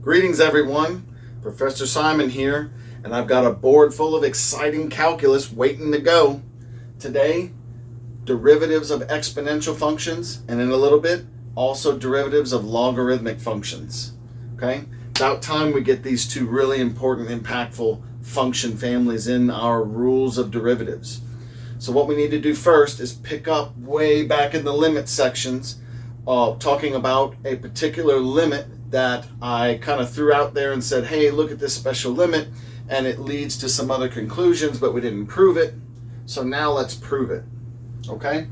Greetings everyone, Professor Simon here, and I've got a board full of exciting calculus waiting to go. Today, derivatives of exponential functions, and in a little bit, also derivatives of logarithmic functions. Okay, about time we get these two really important, impactful function families in our rules of derivatives. So what we need to do first is pick up way back in the limit sections, talking about a particular limit that I kind of threw out there and said, hey, look at this special limit, and it leads to some other conclusions, but we didn't prove it. So now let's prove it. Okay?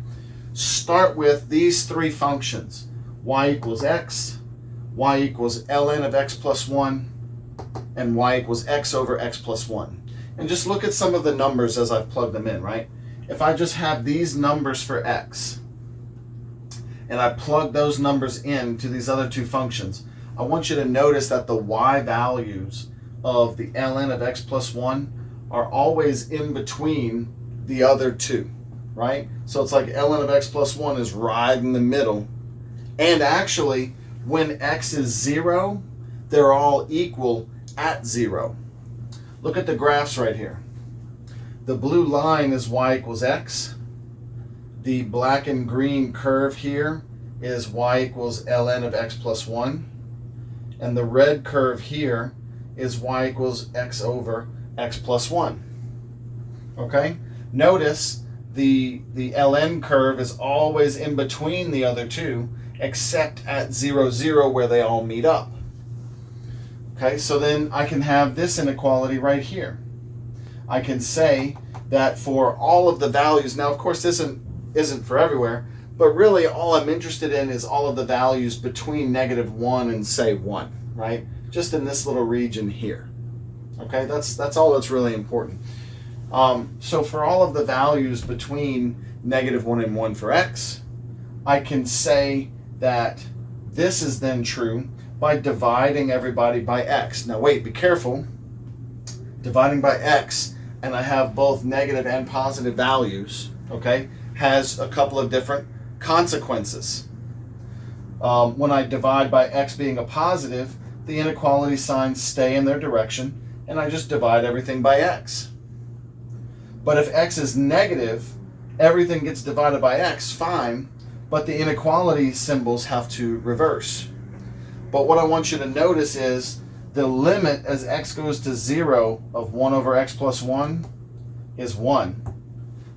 Start with these three functions: y equals x, y equals ln of x plus 1, and y equals x over x plus 1. And just look at some of the numbers as I've plugged them in, right? If I just have these numbers for x, and I plug those numbers into these other two functions, I want you to notice that the y values of the ln of x plus 1 are always in between the other two, right? So it's like ln of x plus 1 is right in the middle. And actually, when x is 0, they're all equal at 0. Look at the graphs right here. The blue line is y equals x. The black and green curve here is y equals ln of x plus 1. And the red curve here is y equals x over x plus 1. Okay? Notice the ln curve is always in between the other two, except at 0, 0, where they all meet up. Okay, so then I can have this inequality right here. I can say that for all of the values, now of course this isn't for everywhere, but really all I'm interested in is all of the values between -1 and say 1, right? Just in this little region here. Okay, that's all that's really important. So for all of the values between -1 and 1 for x, I can say that this is then true by dividing everybody by x. Now wait, be careful. Dividing by x, and I have both negative and positive values, okay, has a couple of different consequences. When I divide by x being a positive, the inequality signs stay in their direction, and I just divide everything by x. But if x is negative, everything gets divided by x, fine, but the inequality symbols have to reverse. But what I want you to notice is the limit as x goes to 0 of 1 over x plus 1 is 1.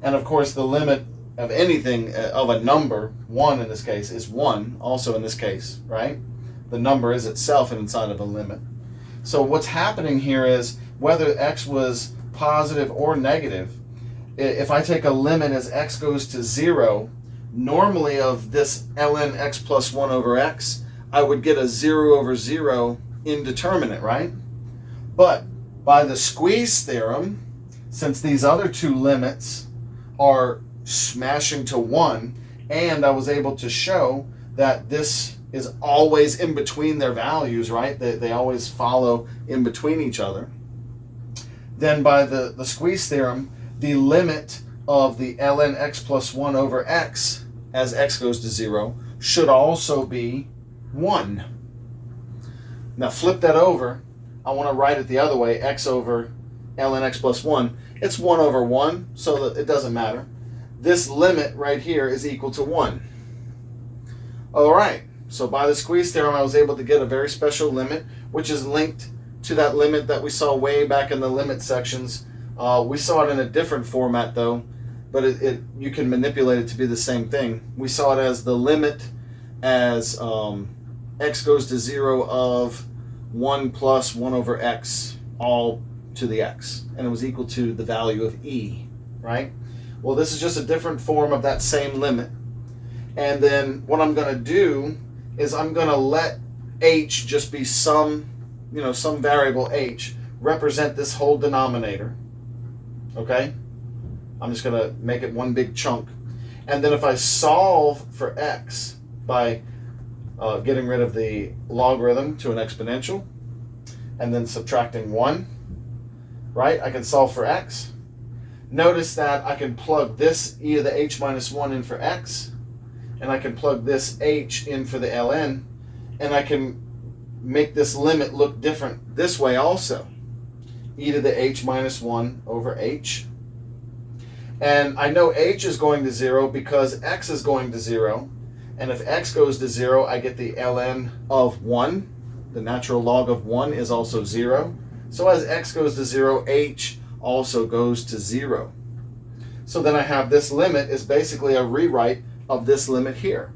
And of course the limit of anything, of a number, 1 in this case, is 1, also in this case, right? The number is itself inside of a limit. So what's happening here is, whether x was positive or negative, if I take a limit as x goes to 0, normally of this ln x plus 1 over x, I would get a 0 over 0 indeterminate, right? But by the squeeze theorem, since these other two limits are smashing to 1, and I was able to show that this is always in between their values, right? They always follow in between each other. Then by the squeeze theorem, the limit of the ln x plus 1 over x as x goes to 0 should also be 1. Now flip that over. I want to write it the other way, x over ln x plus 1. It's 1 over 1, so that it doesn't matter. This limit right here is equal to 1. All right, so by the squeeze theorem, I was able to get a very special limit, which is linked to that limit that we saw way back in the limit sections. We saw it in a different format though, but you can manipulate it to be the same thing. We saw it as the limit as x goes to 0 of 1 plus 1 over x all to the x, and it was equal to the value of e, right? Well, this is just a different form of that same limit. And then what I'm going to do is I'm going to let h just be some variable h, represent this whole denominator, okay? I'm just going to make it one big chunk. And then if I solve for x by getting rid of the logarithm to an exponential, and then subtracting 1, right? I can solve for x. Notice that I can plug this e to the h minus 1 in for x, and I can plug this h in for the ln, and I can make this limit look different this way also. E to the h minus 1 over h. And I know h is going to 0 because x is going to 0. And if x goes to 0, I get the ln of 1. The natural log of 1 is also 0. So as x goes to 0, h also goes to 0. So then I have this limit is basically a rewrite of this limit here.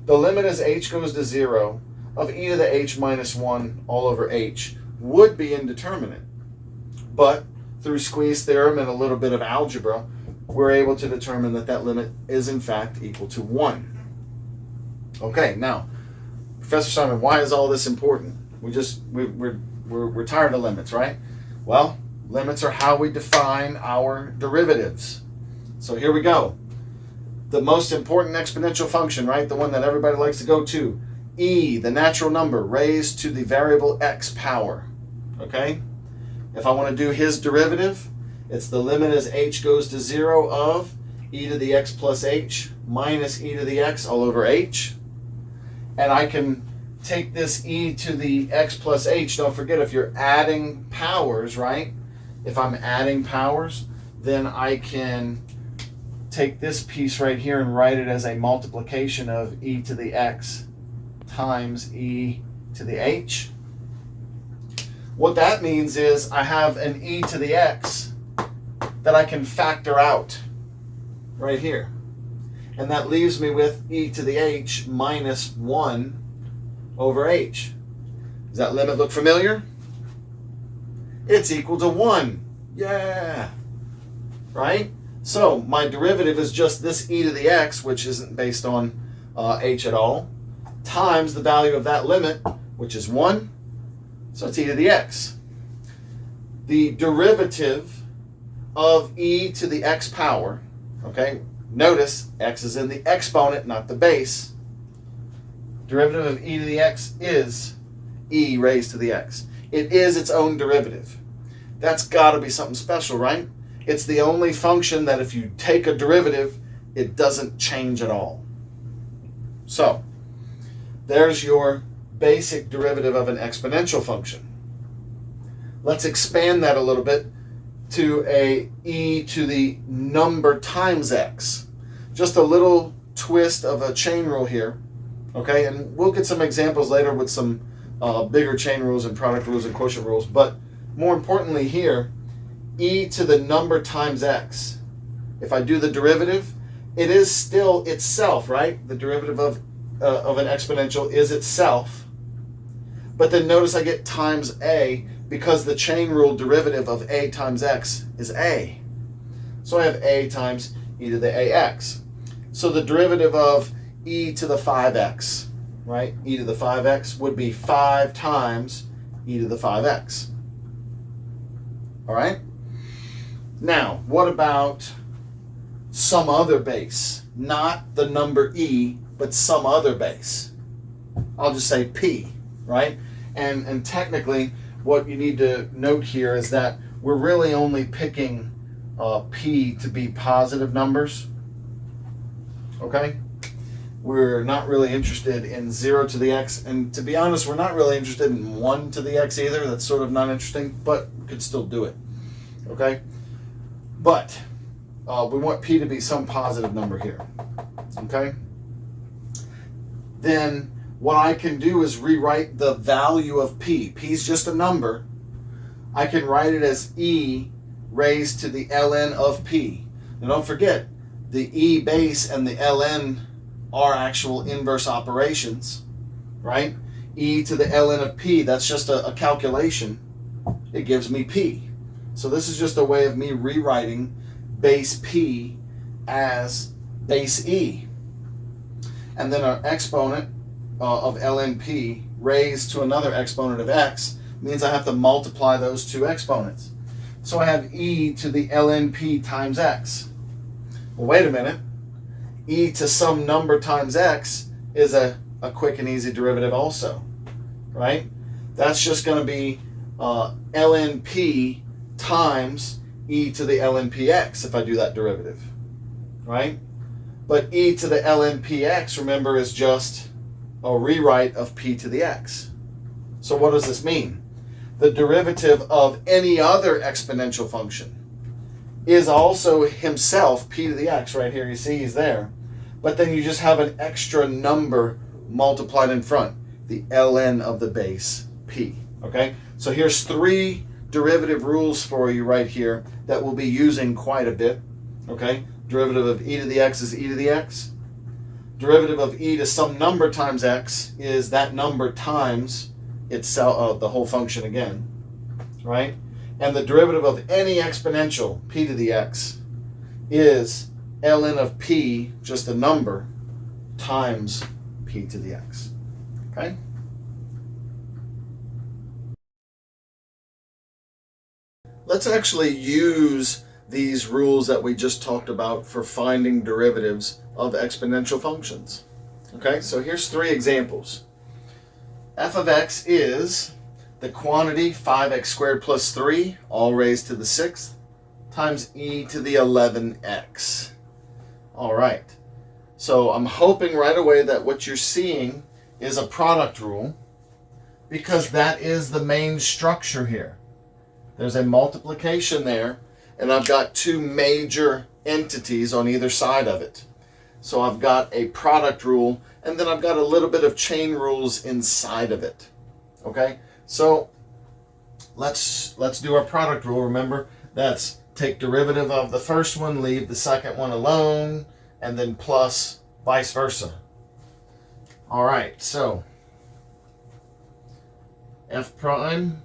The limit as h goes to 0 of e to the h minus 1 all over h would be indeterminate. But through squeeze theorem and a little bit of algebra, we're able to determine that that limit is in fact equal to 1. Okay, now, Professor Simon, why is all this important? We're tired of limits, right? Well, limits are how we define our derivatives. So here we go. The most important exponential function, right? The one that everybody likes to go to. E, the natural number, raised to the variable x power. Okay? If I want to do his derivative, it's the limit as h goes to 0 of e to the x plus h minus e to the x all over h. And I can take this e to the x plus h. Don't forget, if you're adding powers, right? If I'm adding powers, then I can take this piece right here and write it as a multiplication of e to the x times e to the h. What that means is I have an e to the x that I can factor out right here. And that leaves me with e to the h minus 1 over h. Does that limit look familiar? It's equal to 1. Yeah. Right? So my derivative is just this e to the x, which isn't based on h at all, times the value of that limit, which is 1. So it's e to the x. The derivative of e to the x power, okay, notice x is in the exponent, not the base. Derivative of e to the x is e raised to the x. It is its own derivative. That's got to be something special, right? It's the only function that if you take a derivative, it doesn't change at all. So, there's your basic derivative of an exponential function. Let's expand that a little bit to a e to the number times x. Just a little twist of a chain rule here, okay? And we'll get some examples later with some bigger chain rules and product rules and quotient rules, but more importantly here, e to the number times x. If I do the derivative, it is still itself, right? The derivative of an exponential is itself. But then notice I get times a because the chain rule derivative of a times x is a. So I have a times e to the ax. So the derivative of e to the 5x, right? E to the 5x would be 5 times e to the 5x. All right? Now, what about some other base? Not the number e, but some other base. I'll just say p, right? And technically, what you need to note here is that we're really only picking p to be positive numbers, okay? We're not really interested in 0 to the x, and to be honest, we're not really interested in 1 to the x either. That's sort of not interesting, but we could still do it, okay? But we want p to be some positive number here, okay? Then what I can do is rewrite the value of p. P is just a number. I can write it as e raised to the ln of p. Now don't forget, the e base and the ln are actual inverse operations, right? E to the ln of p, that's just a calculation. It gives me p. So this is just a way of me rewriting base p as base e. And then our exponent of ln p raised to another exponent of x means I have to multiply those two exponents. So I have e to the ln p times x. Well, wait a minute. E to some number times x is a quick and easy derivative also, right? That's just going to be ln p times e to the ln px if I do that derivative, right? But e to the ln px, remember, is just a rewrite of p to the x. So what does this mean? The derivative of any other exponential function is also himself p to the x. Right here, you see he's there. But then you just have an extra number multiplied in front, the ln of the base p. Okay? So here's 3 derivative rules for you right here that we'll be using quite a bit. Okay? Derivative of e to the x is e to the x. Derivative of e to some number times x is that number times itself, the whole function again. Right? And the derivative of any exponential, p to the x, is ln of p, just a number, times p to the x. Okay? Let's actually use these rules that we just talked about for finding derivatives of exponential functions. Okay, so here's 3 examples. F of x is the quantity 5x squared plus 3, all raised to the 6th, times e to the 11x. All right, so I'm hoping right away that what you're seeing is a product rule, because that is the main structure here. There's a multiplication there, and I've got 2 major entities on either side of it. So I've got a product rule, and then I've got a little bit of chain rules inside of it. Okay, so let's do our product rule. Remember, that's take derivative of the first one, leave the second one alone, and then plus vice versa. All right, so f prime,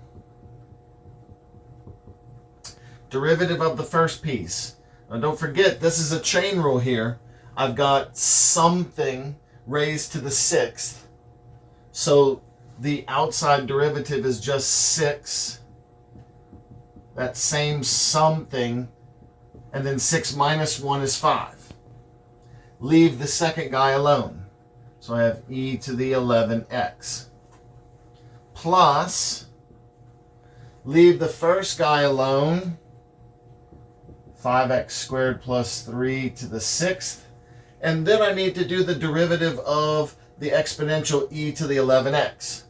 derivative of the first piece. Now don't forget, this is a chain rule here. I've got something raised to the 6th. So the outside derivative is just 6. That same something. And then 6 minus 1 is 5. Leave the second guy alone. So I have e to the 11x. Plus, leave the first guy alone. 5x squared plus 3 to the 6th. And then I need to do the derivative of the exponential e to the 11x.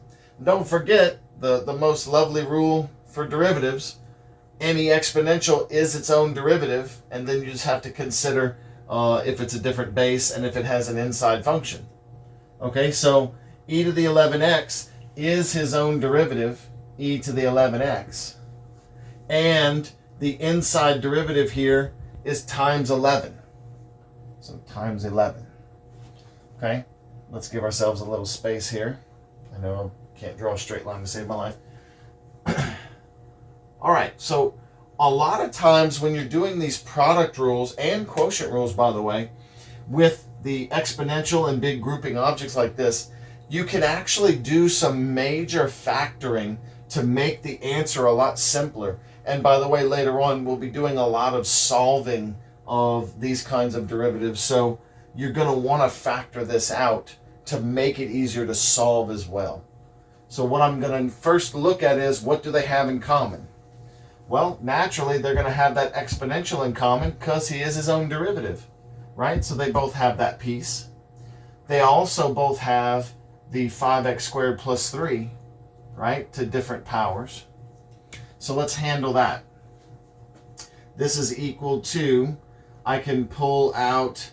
Don't forget the most lovely rule for derivatives. Any exponential is its own derivative, and then you just have to consider if it's a different base and if it has an inside function. Okay, so e to the 11x is his own derivative, e to the 11x. And the inside derivative here is times 11. So times 11. Okay, let's give ourselves a little space here. I know I can't draw a straight line to save my life. All right, so a lot of times when you're doing these product rules and quotient rules, by the way, with the exponential and big grouping objects like this, you can actually do some major factoring to make the answer a lot simpler. And by the way, later on, we'll be doing a lot of solving of these kinds of derivatives. So you're going to want to factor this out to make it easier to solve as well. So what I'm going to first look at is, what do they have in common? Well, naturally, they're going to have that exponential in common because he is his own derivative, right? So they both have that piece. They also both have the 5x squared plus 3, right, to different powers. So let's handle that. This is equal to, I can pull out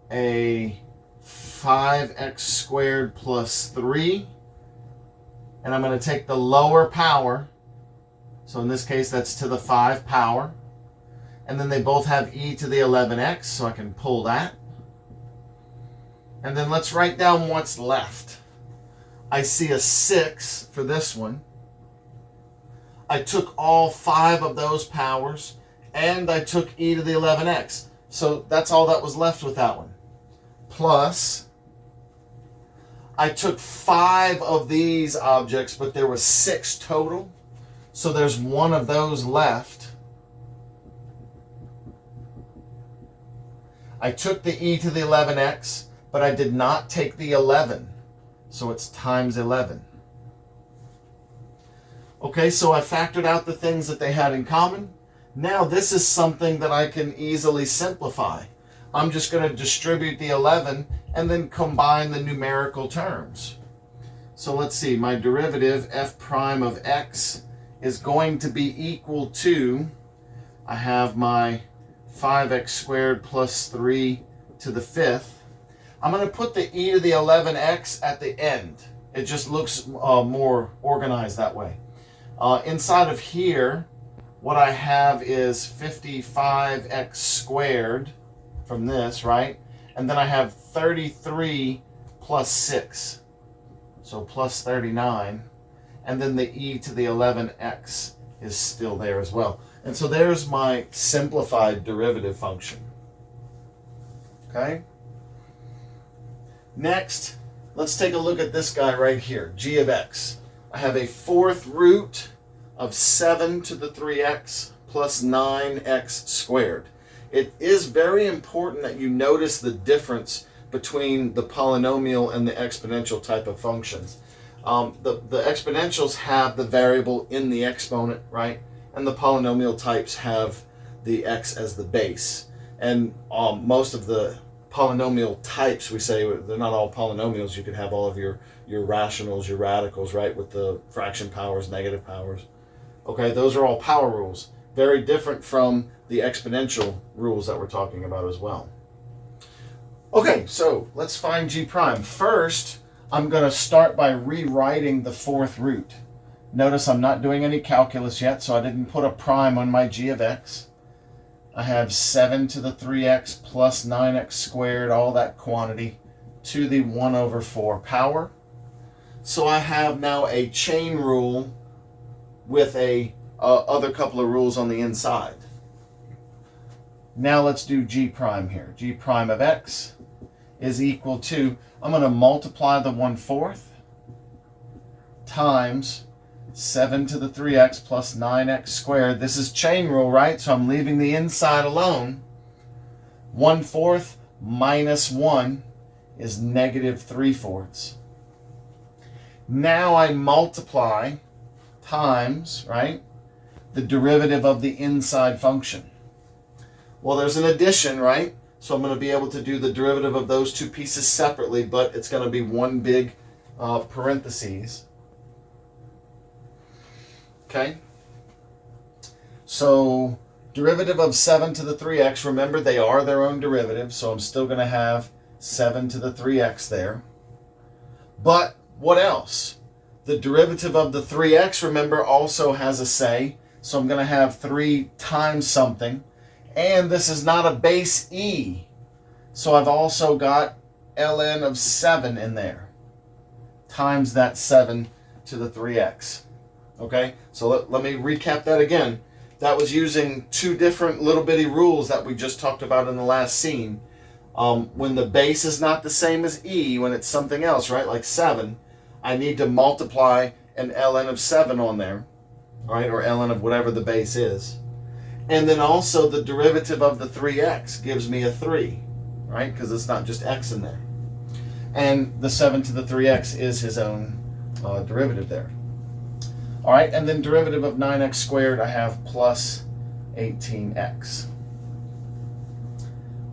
a 5x squared plus 3, and I'm going to take the lower power. So in this case, that's to the 5 power. And then they both have e to the 11x, so I can pull that. And then let's write down what's left. I see a 6 for this one. I took all 5 of those powers, and I took e to the 11x. So that's all that was left with that one. Plus, I took 5 of these objects, but there were 6 total. So there's 1 of those left. I took the e to the 11x, but I did not take the 11. So it's times 11. Okay, so I factored out the things that they had in common. Now this is something that I can easily simplify. I'm just going to distribute the 11 and then combine the numerical terms. So let's see, my derivative f prime of x is going to be equal to, I have my 5x squared plus 3 to the 5th. I'm going to put the e to the 11x at the end. It just looks more organized that way. Inside of here, what I have is 55x squared from this, right? And then I have 33 plus 6. So plus 39. And then the e to the 11x is still there as well. And so there's my simplified derivative function. Okay? Next, let's take a look at this guy right here, g of x. I have a fourth root of 7 to the 3x plus 9x squared. It is very important that you notice the difference between the polynomial and the exponential type of functions. The exponentials have the variable in the exponent, right? And the polynomial types have the x as the base. And most of the polynomial types, we say, they're not all polynomials. You could have all of your rationals, your radicals, right, with the fraction powers, negative powers. Okay, those are all power rules. Very different from the exponential rules that we're talking about as well. Okay, so let's find g prime. First, I'm going to start by rewriting the fourth root. Notice I'm not doing any calculus yet, so I didn't put a prime on my g of x. I have 7 to the 3x plus 9x squared, all that quantity, to the 1 over 4 power. So I have now a chain rule with a other couple of rules on the inside. Now let's do g prime here. G prime of x is equal to, I'm going to multiply the 1/4 times 7 to the 3x plus 9x squared. This is chain rule, right? So I'm leaving the inside alone. 1/4 minus 1 is negative 3/4. Now I multiply times, right, the derivative of the inside function. Well, there's an addition, right? So I'm going to be able to do the derivative of those two pieces separately, but it's going to be one big parentheses. Okay? So derivative of 7 to the 3x, remember they are their own derivative, so I'm still going to have 7 to the 3x there. But what else? The derivative of the 3x, remember, also has a say. So I'm going to have 3 times something. And this is not a base e. So I've also got ln of 7 in there. Times that 7 to the 3x. Okay? So let me recap that again. That was using two different little bitty rules that we just talked about in the last scene. When the base is not the same as e, when it's something else, right, like 7, I need to multiply an ln of 7 on there, right, or ln of whatever the base is. And then also the derivative of the 3x gives me a 3, right, because it's not just x in there. And the 7 to the 3x is his own derivative there. All right, and then derivative of 9x squared, I have plus 18x.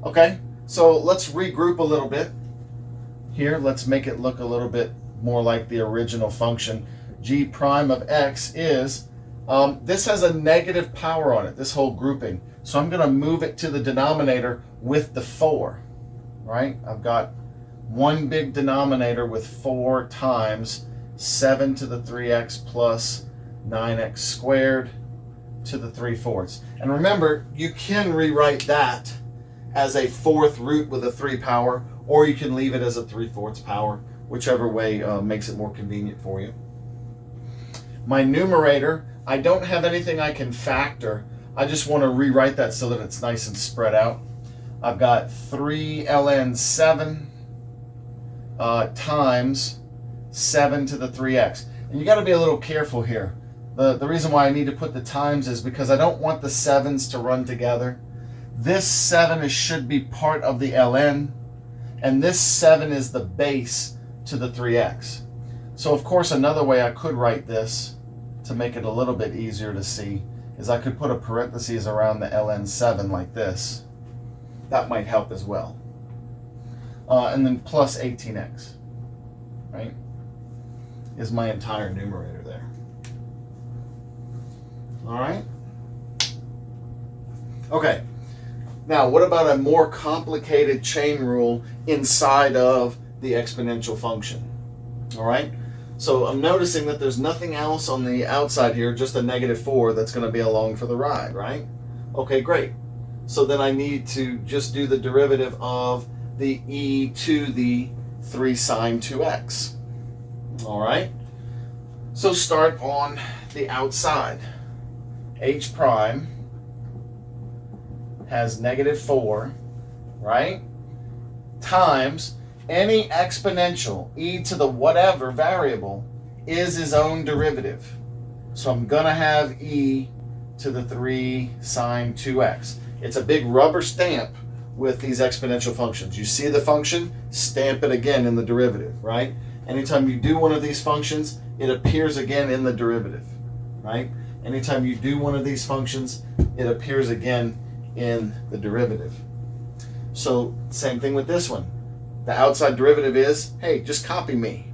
Okay, so let's regroup a little bit here. Let's make it look a little bit more like the original function. G prime of x is, this has a negative power on it, this whole grouping. So I'm going to move it to the denominator with the 4, right? I've got one big denominator with 4 times 7 to the 3x plus 9x squared to the 3/4. And remember, you can rewrite that as a fourth root with a 3 power, or you can leave it as a 3/4 power, whichever way makes it more convenient for you. My numerator, I don't have anything I can factor. I just want to rewrite that so that it's nice and spread out. I've got 3 ln 7 times 7 to the 3x. And you got to be a little careful here. The reason why I need to put the times is because I don't want the 7s to run together. This 7 should be part of the ln, and this 7 is the base to the 3x. So of course another way I could write this to make it a little bit easier to see is I could put a parentheses around the ln 7 like this. That might help as well. And then plus 18x, right? is my entire numerator there. All right? Okay. Now, what about a more complicated chain rule inside of the exponential function? All right? So I'm noticing that there's nothing else on the outside here, just a -4 that's going to be along for the ride, right? Okay, great. So then I need to just do the derivative of the e to the 3 sine 2x. All right? So start on the outside. H prime has -4, right? Times any exponential, e to the whatever variable, is his own derivative. So I'm going to have e to the 3 sine 2x. It's a big rubber stamp with these exponential functions. You see the function, stamp it again in the derivative, right? Anytime you do one of these functions, it appears again in the derivative, right? Anytime you do one of these functions, it appears again in the derivative. So same thing with this one. The outside derivative is, hey, just copy me.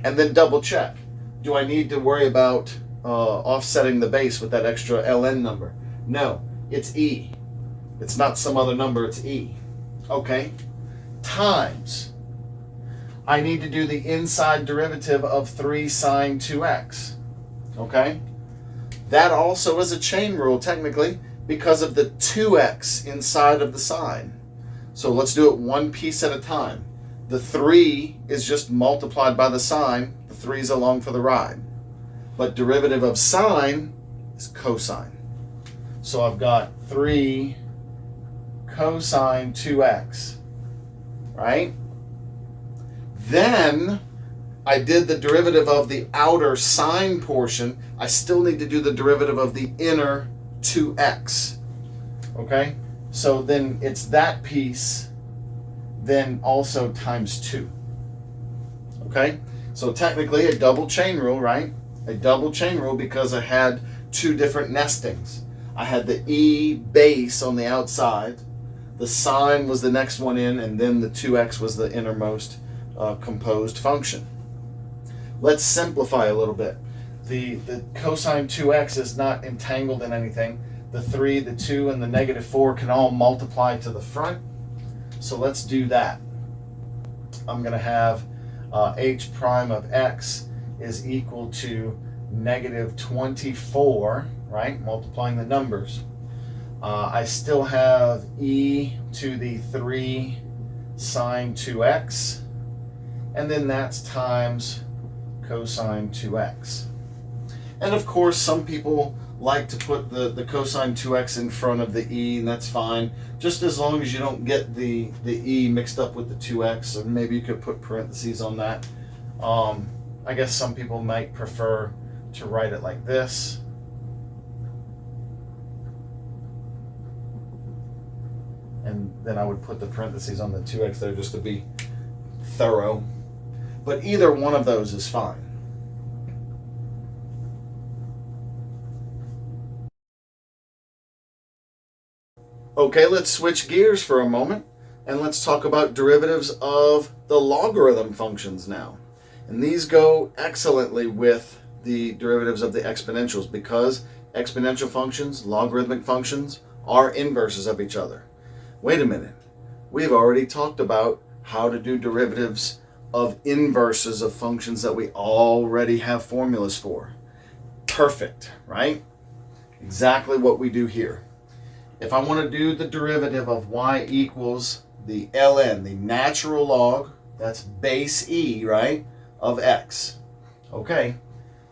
And then double check. Do I need to worry about offsetting the base with that extra ln number? No, it's e. It's not some other number, it's e. Okay? Times. I need to do the inside derivative of 3 sine 2x. Okay? That also is a chain rule, technically, because of the 2x inside of the sine. So let's do it one piece at a time. The 3 is just multiplied by the sine. The 3 is along for the ride. But derivative of sine is cosine. So I've got 3 cosine 2x, right? Then I did the derivative of the outer sine portion. I still need to do the derivative of the inner 2x. Okay? So then it's that piece, then also times 2. Okay? So technically a double chain rule, right? A double chain rule because I had 2 different nestings. I had the e base on the outside, the sine was the next one in, and then the 2x was the innermost composed function. Let's simplify a little bit. The cosine 2x is not entangled in anything. The 3, the 2, and the -4 can all multiply to the front. So let's do that. I'm going to have h prime of x is equal to -24, right? Multiplying the numbers. I still have e to the 3 sine 2x, and then that's times cosine 2x. And of course, some people like to put the cosine 2x in front of the e, and that's fine, just as long as you don't get the e mixed up with the 2x, or maybe you could put parentheses on that. I guess some people might prefer to write it like this. And then I would put the parentheses on the 2x there just to be thorough. But either one of those is fine. Okay, let's switch gears for a moment and let's talk about derivatives of the logarithm functions now. And these go excellently with the derivatives of the exponentials because exponential functions, logarithmic functions, are inverses of each other. Wait a minute. We've already talked about how to do derivatives of inverses of functions that we already have formulas for. Perfect, right? Exactly what we do here. If I want to do the derivative of y equals the ln, the natural log, that's base e, right, of x. Okay,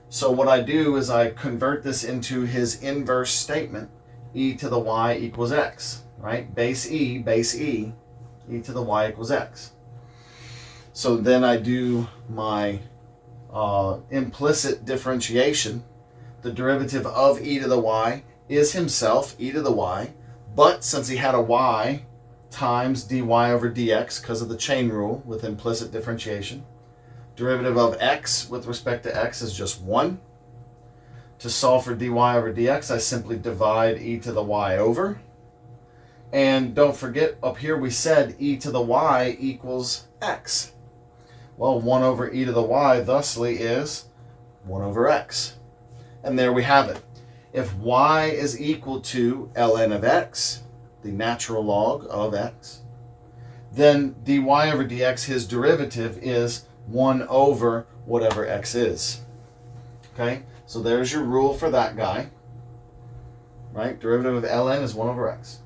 so what I do is I convert this into his inverse statement, e to the y equals x, right? Base e, e to the y equals x. So then I do my implicit differentiation. The derivative of e to the y is himself, e to the y, but since he had a y times dy over dx because of the chain rule with implicit differentiation, derivative of x with respect to x is just 1. To solve for dy over dx, I simply divide e to the y over. And don't forget, up here we said e to the y equals x. Well, 1 over e to the y thusly is 1 over x. And there we have it. If y is equal to ln of x, the natural log of x, then dy over dx, his derivative is 1 over whatever x is. Okay, so there's your rule for that guy. Right? Derivative of ln is 1 over x.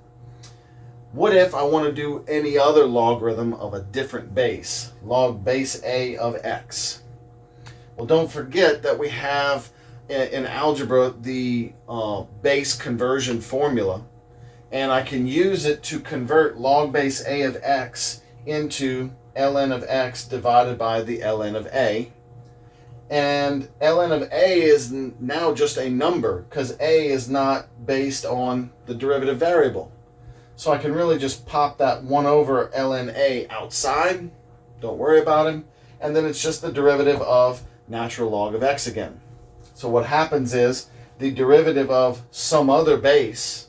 What if I want to do any other logarithm of a different base? Log base a of x. Well, don't forget that we have in algebra the base conversion formula, and I can use it to convert log base a of x into ln of x divided by the ln of a. And ln of a is now just a number because a is not based on the derivative variable. So I can really just pop that 1 over ln a outside. Don't worry about him. And then it's just the derivative of natural log of x again. So what happens is the derivative of some other base,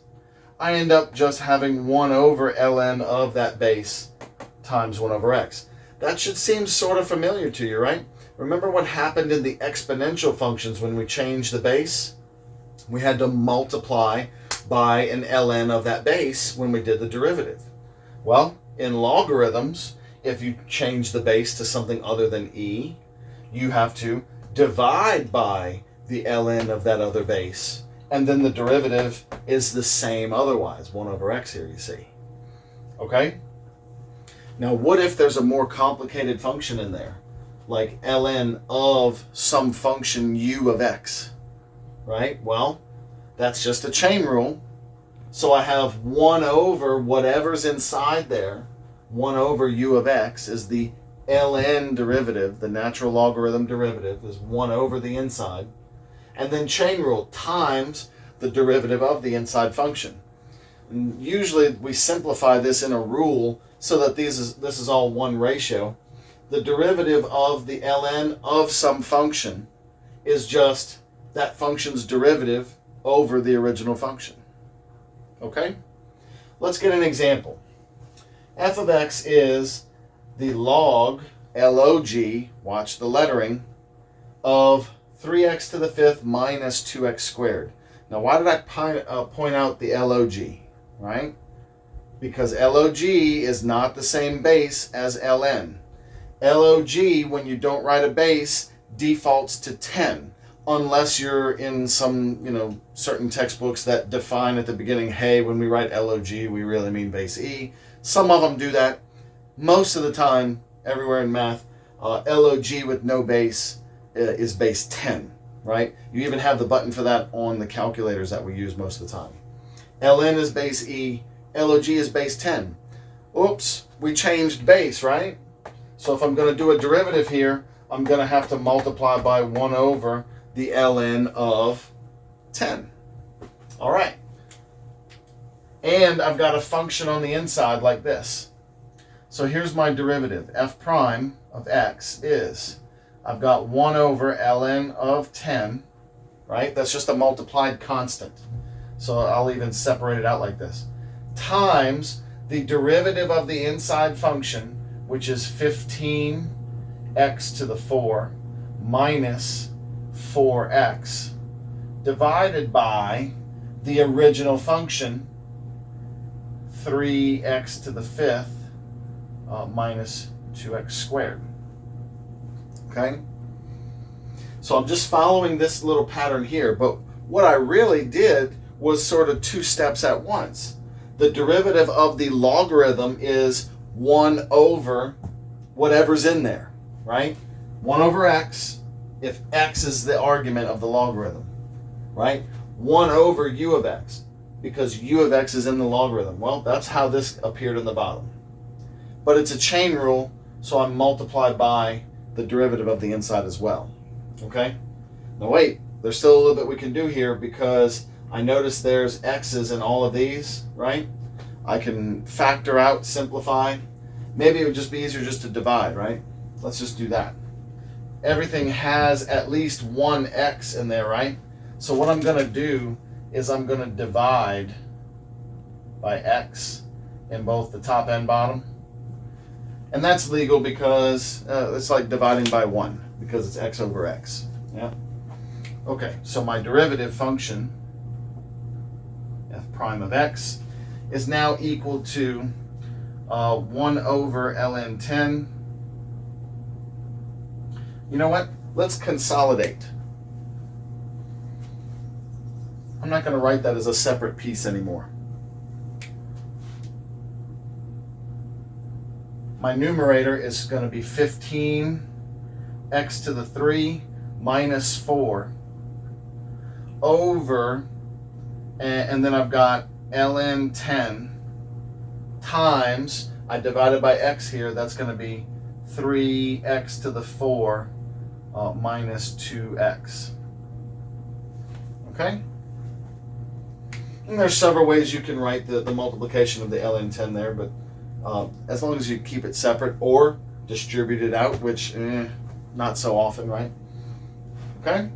I end up just having 1 over ln of that base times 1 over x. That should seem sort of familiar to you, right? Remember what happened in the exponential functions when we changed the base? We had to multiply by an ln of that base when we did the derivative. Well, in logarithms, if you change the base to something other than e, you have to divide by the ln of that other base, and then the derivative is the same otherwise, 1 over x here, you see. Okay? Now, what if there's a more complicated function in there, like ln of some function u of x, right? Well, that's just a chain rule. So I have 1 over whatever's inside there. 1 over u of x is the ln derivative, the natural logarithm derivative is 1 over the inside. And then chain rule times the derivative of the inside function. And usually we simplify this in a rule so that this is all one ratio. The derivative of the ln of some function is just that function's derivative over the original function. Okay? Let's get an example. F of x is the log, log, watch the lettering, of 3x to the 5th minus 2x squared. Now, why did I point out the log, right? Because log is not the same base as ln. Log, when you don't write a base, defaults to 10, unless you're in some, certain textbooks that define at the beginning, hey, when we write log, we really mean base e. Some of them do that. Most of the time, everywhere in math, log with no base is base 10, right? You even have the button for that on the calculators that we use most of the time. ln is base e, log is base 10. Oops, we changed base, right? So if I'm going to do a derivative here, I'm going to have to multiply by 1 over the ln of 10. All right. And I've got a function on the inside like this. So here's my derivative. F prime of x is, I've got 1 over ln of 10, right? That's just a multiplied constant. So I'll even separate it out like this. Times the derivative of the inside function, which is 15x to the 4 minus 4x, divided by the original function, 3x to the 5th minus 2x squared. Okay? So I'm just following this little pattern here, but what I really did was sort of 2 steps at once. The derivative of the logarithm is 1 over whatever's in there, right? 1 over x, if x is the argument of the logarithm, right? 1 over u of x, because u of x is in the logarithm. Well, that's how this appeared in the bottom. But it's a chain rule, so I'm multiplied by the derivative of the inside as well. Okay? Now wait, there's still a little bit we can do here because I notice there's x's in all of these, right? I can factor out, simplify. Maybe it would just be easier just to divide, right? Let's just do that. Everything has at least one x in there, right? So what I'm going to do is I'm going to divide by x in both the top and bottom. And that's legal because it's like dividing by 1 because it's x over x. Yeah. Okay, so my derivative function, f prime of x, is now equal to 1 over ln 10. You know what? Let's consolidate. I'm not going to write that as a separate piece anymore. My numerator is going to be 15 x to the 3 minus 4 over, and then I've got ln 10 times, I divided by x here, that's going to be 3x to the 4 minus 2x. Okay? And there's several ways you can write the multiplication of the ln 10 there, but as long as you keep it separate or distribute it out, which not so often, right? Okay?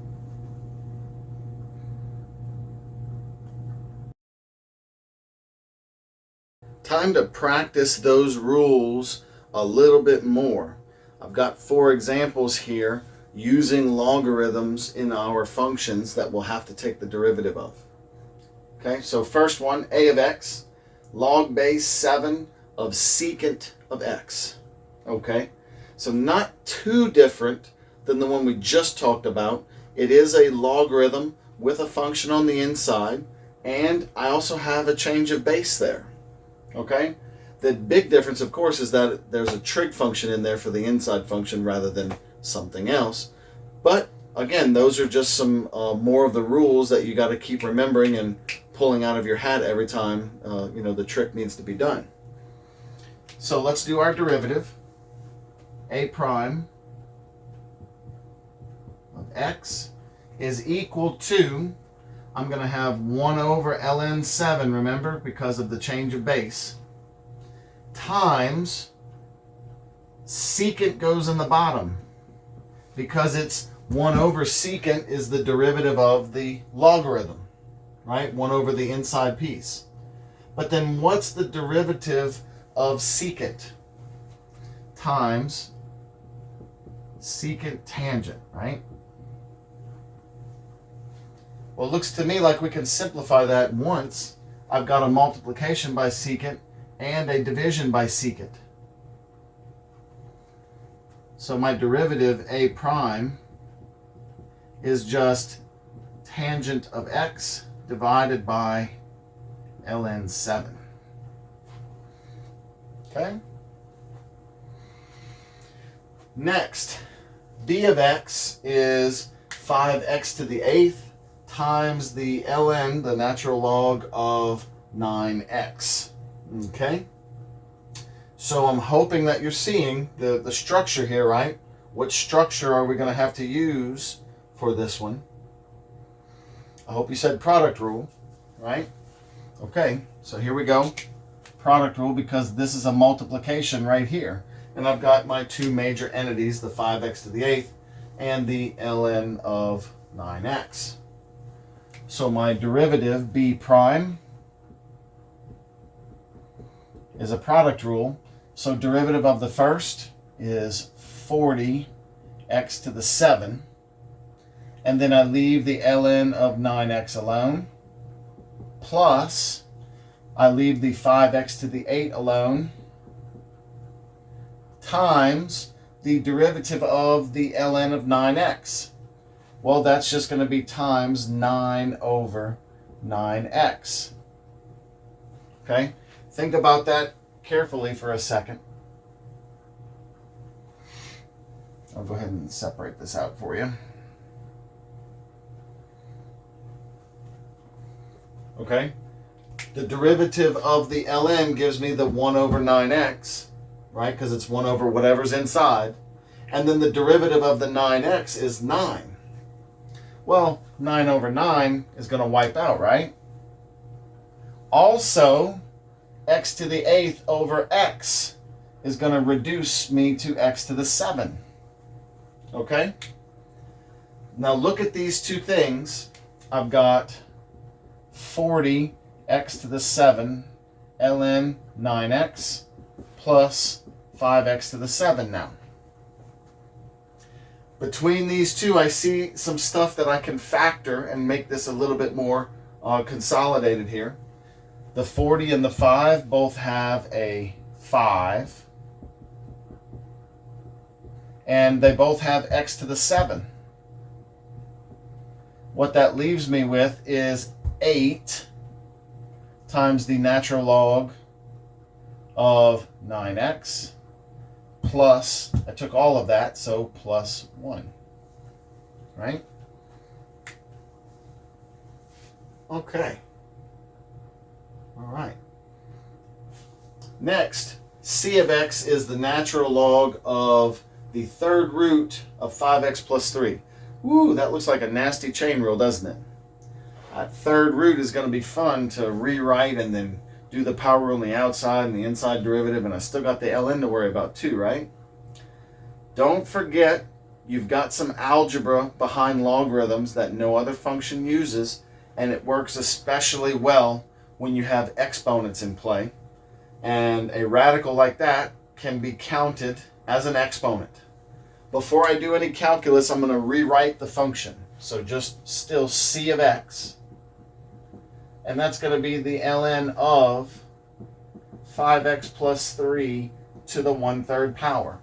Time to practice those rules a little bit more. I've got 4 examples here using logarithms in our functions that we'll have to take the derivative of. Okay, so first one, a of x, log base 7 of secant of x. Okay, so not too different than the one we just talked about. It is a logarithm with a function on the inside, and I also have a change of base there. Okay, the big difference, of course, is that there's a trig function in there for the inside function rather than something else. But again, those are just some more of the rules that you got to keep remembering and pulling out of your hat every time the trick needs to be done. So let's do our derivative. A prime of x is equal to, I'm going to have 1 over ln 7, remember, because of the change of base, times secant goes in the bottom because it's 1 over secant is the derivative of the logarithm, right? 1 over the inside piece. But then what's the derivative of secant? Times secant tangent, right? Well, it looks to me like we can simplify that once. I've got a multiplication by secant and a division by secant. So my derivative, a prime, is just tangent of x divided by ln 7. Okay? Next, b of x is 5x to the 8th times the ln, the natural log of 9x. Okay? So I'm hoping that you're seeing the structure here, right? What structure are we going to have to use for this one? I hope you said product rule, right? Okay, so here we go. Product rule, because this is a multiplication right here. And I've got my 2 major entities, the 5x to the 8th and the ln of 9x. So my derivative, b prime, is a product rule. So derivative of the first is 40x to the 7. And then I leave the ln of 9x alone. Plus, I leave the 5x to the 8 alone. Times the derivative of the ln of 9x. Well, that's just going to be times 9 over 9x. Okay? Think about that carefully for a second. I'll go ahead and separate this out for you. Okay? The derivative of the ln gives me the 1 over 9x, right? Because it's 1 over whatever's inside. And then the derivative of the 9x is 9. Well, 9 over 9 is going to wipe out, right? Also, x to the 8th over x is going to reduce me to x to the 7. Okay? Now look at these two things. I've got 40x to the 7 ln 9x plus 5x to the 7 now. Between these two, I see some stuff that I can factor and make this a little bit more consolidated here. The 40 and the 5 both have a 5. And they both have x to the 7. What that leaves me with is 8 times the natural log of 9x plus, I took all of that, so plus 1, right? Okay. All right. Next, c of x is the natural log of the third root of 5x plus 3. Woo, that looks like a nasty chain rule, doesn't it? That third root is going to be fun to rewrite and then do the power rule on the outside and the inside derivative, and I still got the ln to worry about too, right? Don't forget, you've got some algebra behind logarithms that no other function uses, and it works especially well when you have exponents in play. And a radical like that can be counted as an exponent. Before I do any calculus, I'm going to rewrite the function. So just still c of x. And that's going to be the ln of 5x plus 3 to the 1/3 power.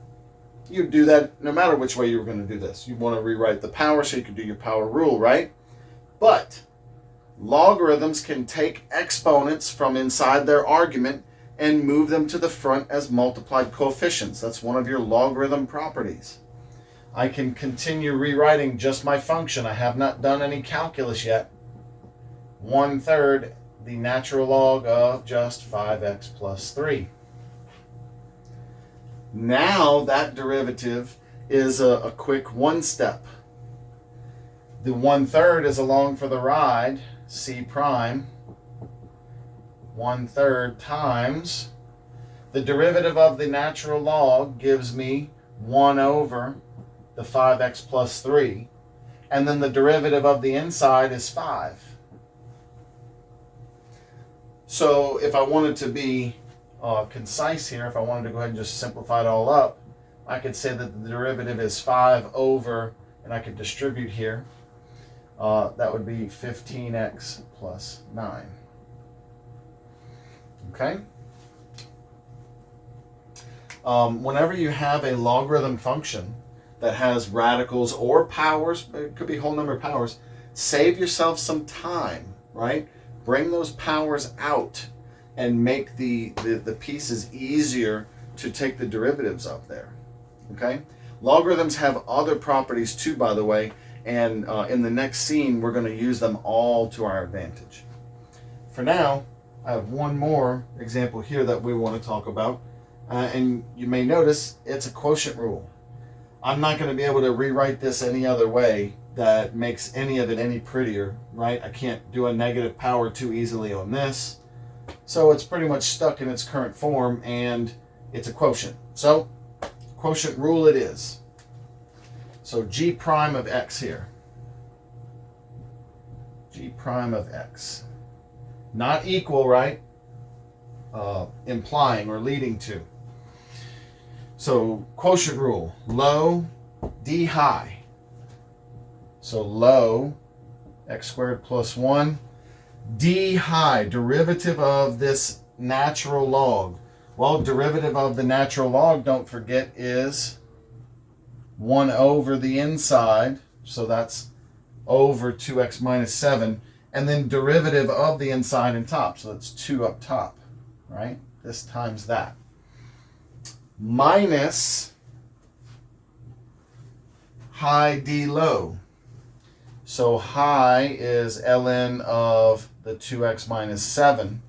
You do that no matter which way you were going to do this. You want to rewrite the power so you can do your power rule, right? But logarithms can take exponents from inside their argument and move them to the front as multiplied coefficients. That's one of your logarithm properties. I can continue rewriting just my function. I have not done any calculus yet. 1/3 the natural log of just 5x plus 3. Now that derivative is a quick one step. The 1/3 is along for the ride, c prime, 1/3 times the derivative of the natural log gives me 1 over the 5x plus 3, and then the derivative of the inside is 5. So if I wanted to be concise here, if I wanted to go ahead and just simplify it all up, I could say that the derivative is 5 over, and I could distribute here, that would be 15x plus 9. Okay? Whenever you have a logarithm function that has radicals or powers, it could be whole number powers, save yourself some time, right? Bring those powers out and make the pieces easier to take the derivatives of there, okay? Logarithms have other properties too, by the way, and in the next scene, we're going to use them all to our advantage. For now, I have one more example here that we want to talk about, and you may notice it's a quotient rule. I'm not going to be able to rewrite this any other way that makes any of it any prettier, right? I can't do a negative power too easily on this. So it's pretty much stuck in its current form, and it's a quotient. So quotient rule it is. So g prime of x here. G prime of x. Not equal, right? Implying or leading to. So quotient rule, low, d high. So low, x squared plus 1, d high, derivative of this natural log. Well, derivative of the natural log, don't forget, is 1 over the inside, so that's over 2x minus 7, and then derivative of the inside and top, so that's 2 up top, right? This times that. Minus high d low. So high is ln of the 2x minus 7.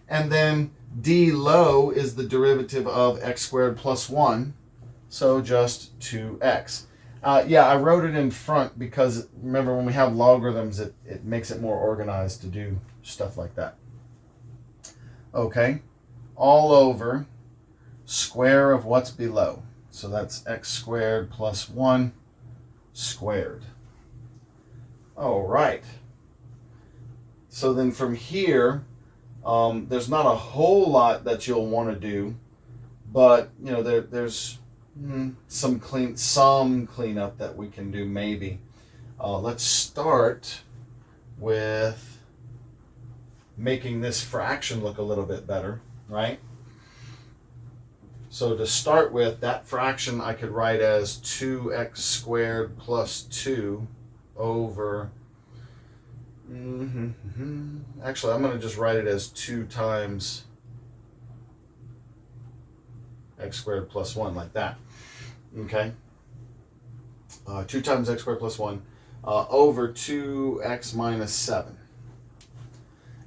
And then d low is the derivative of x squared plus 1. So just 2x. Yeah, I wrote it in front because remember when we have logarithms, it makes it more organized to do stuff like that. Okay, all over square of what's below. So that's x squared plus 1 squared. All right. So then from here, there's not a whole lot that you'll want to do, but you know, there's some cleanup that we can do maybe. Let's start with making this fraction look a little bit better, right? So to start with, that fraction I could write as 2x squared plus 2 over, actually I'm going to just write it as 2 times x squared plus 1, like that. Okay? 2 times x squared plus 1 over 2x minus 7.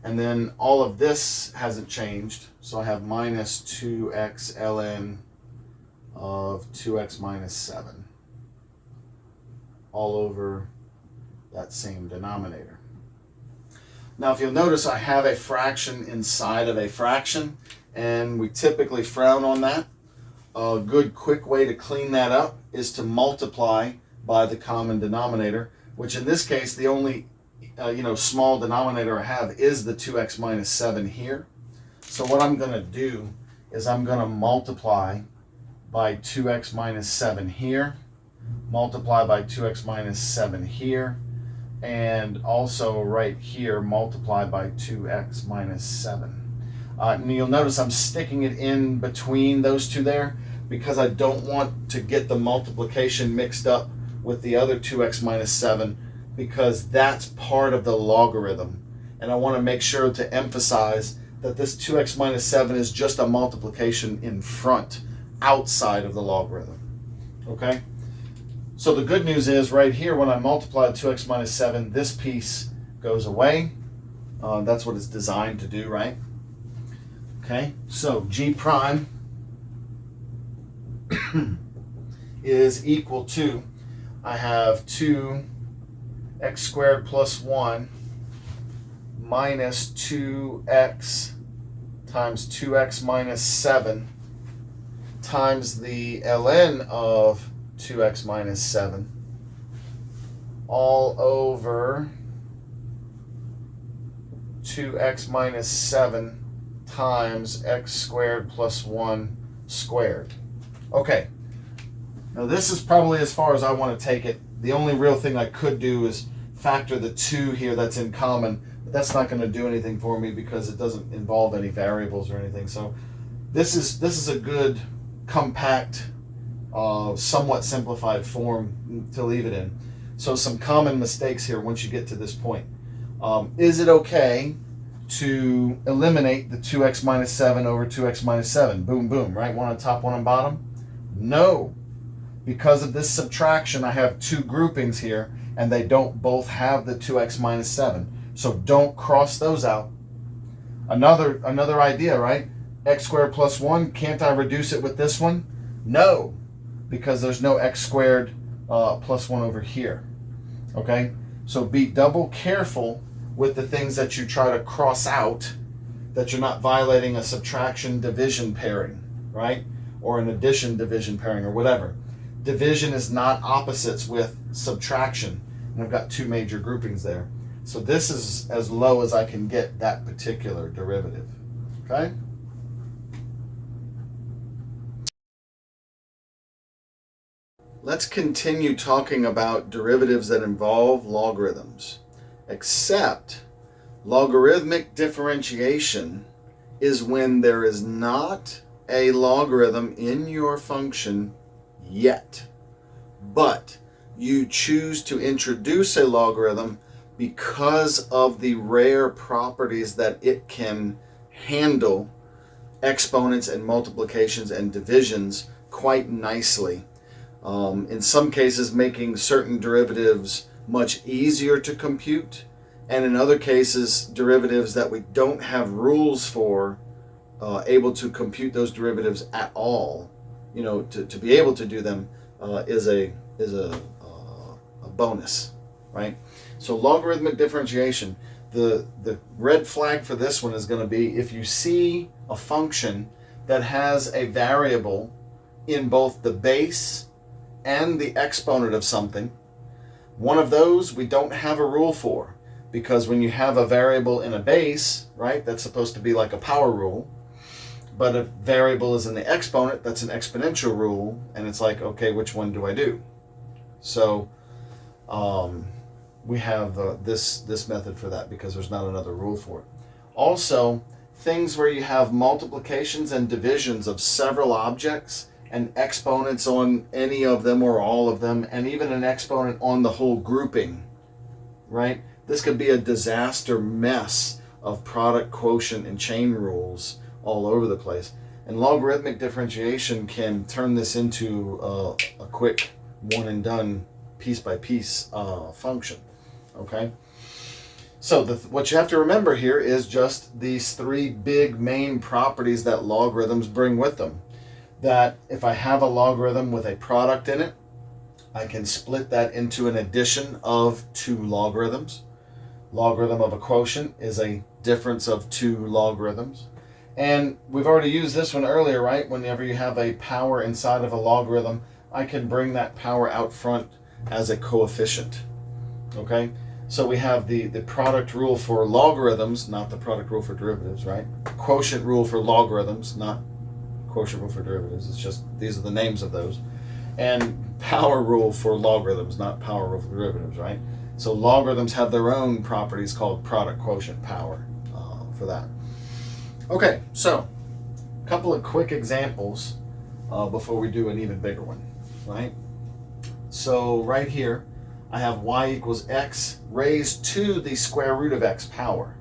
And then all of this hasn't changed, so I have minus 2x ln of 2x minus 7 all over that same denominator. Now, if you'll notice, I have a fraction inside of a fraction, and we typically frown on that. A good quick way to clean that up is to multiply by the common denominator, which in this case, the only small denominator I have is the 2x minus 7 here. So what I'm going to do is I'm going to multiply by 2x minus 7 here, multiply by 2x minus 7 here, and also right here multiply by 2x minus 7. And you'll notice I'm sticking it in between those two there because I don't want to get the multiplication mixed up with the other 2x minus 7, because that's part of the logarithm. And I want to make sure to emphasize that this 2x minus 7 is just a multiplication in front, outside of the logarithm. Okay? So the good news is right here, when I multiply 2x minus 7, this piece goes away. That's what it's designed to do, right? Okay, so G prime is equal to, I have 2x squared plus 1 minus 2x times 2x minus 7 times the ln of 2x minus 7 all over 2x minus 7 times x squared plus 1 squared. Okay, now this is probably as far as I want to take it. The only real thing I could do is factor the 2 here that's in common, but that's not going to do anything for me because it doesn't involve any variables or anything. So this is a good compact, somewhat simplified form to leave it in. So some common mistakes here once you get to this point. Is it okay to eliminate the 2x minus 7 over 2x minus 7? Boom, boom, right? One on top, one on bottom? No. Because of this subtraction, I have two groupings here, and they don't both have the 2x minus 7. So don't cross those out. Another idea, right? X squared plus 1, can't I reduce it with this one? No, because there's no x squared plus 1 over here. Okay? So be double careful with the things that you try to cross out, that you're not violating a subtraction division pairing, right? Or an addition division pairing or whatever. Division is not opposites with subtraction. And I've got two major groupings there. So this is as low as I can get that particular derivative. Okay? Let's continue talking about derivatives that involve logarithms. Except logarithmic differentiation is when there is not a logarithm in your function yet, but you choose to introduce a logarithm because of the rare properties that it can handle exponents and multiplications and divisions quite nicely. In some cases, making certain derivatives much easier to compute, and in other cases, derivatives that we don't have rules for, able to compute those derivatives at all. You know, to be able to do them is a bonus, right? So logarithmic differentiation, the red flag for this one is going to be if you see a function that has a variable in both the base and the exponent of something. One of those we don't have a rule for, because when you have a variable in a base, right, that's supposed to be like a power rule. But if variable is in the exponent, that's an exponential rule, and it's like, okay, which one do I do? So we have this method for that because there's not another rule for it. Also, things where you have multiplications and divisions of several objects and exponents on any of them or all of them, and even an exponent on the whole grouping, right? This could be a disaster mess of product, quotient, and chain rules all over the place. And logarithmic differentiation can turn this into a quick one and done piece by piece function, okay? So what you have to remember here is just these three big main properties that logarithms bring with them. That if I have a logarithm with a product in it, I can split that into an addition of two logarithms. Logarithm of a quotient is a difference of two logarithms. And we've already used this one earlier, right? Whenever you have a power inside of a logarithm, I can bring that power out front as a coefficient, okay? So we have the product rule for logarithms, not the product rule for derivatives, right? Quotient rule for logarithms, not quotient rule for derivatives. It's just, these are the names of those. And power rule for logarithms, not power rule for derivatives, right? So logarithms have their own properties called product, quotient, power for that. Okay, so a couple of quick examples before we do an even bigger one, right? So right here, I have y equals x raised to the square root of x power,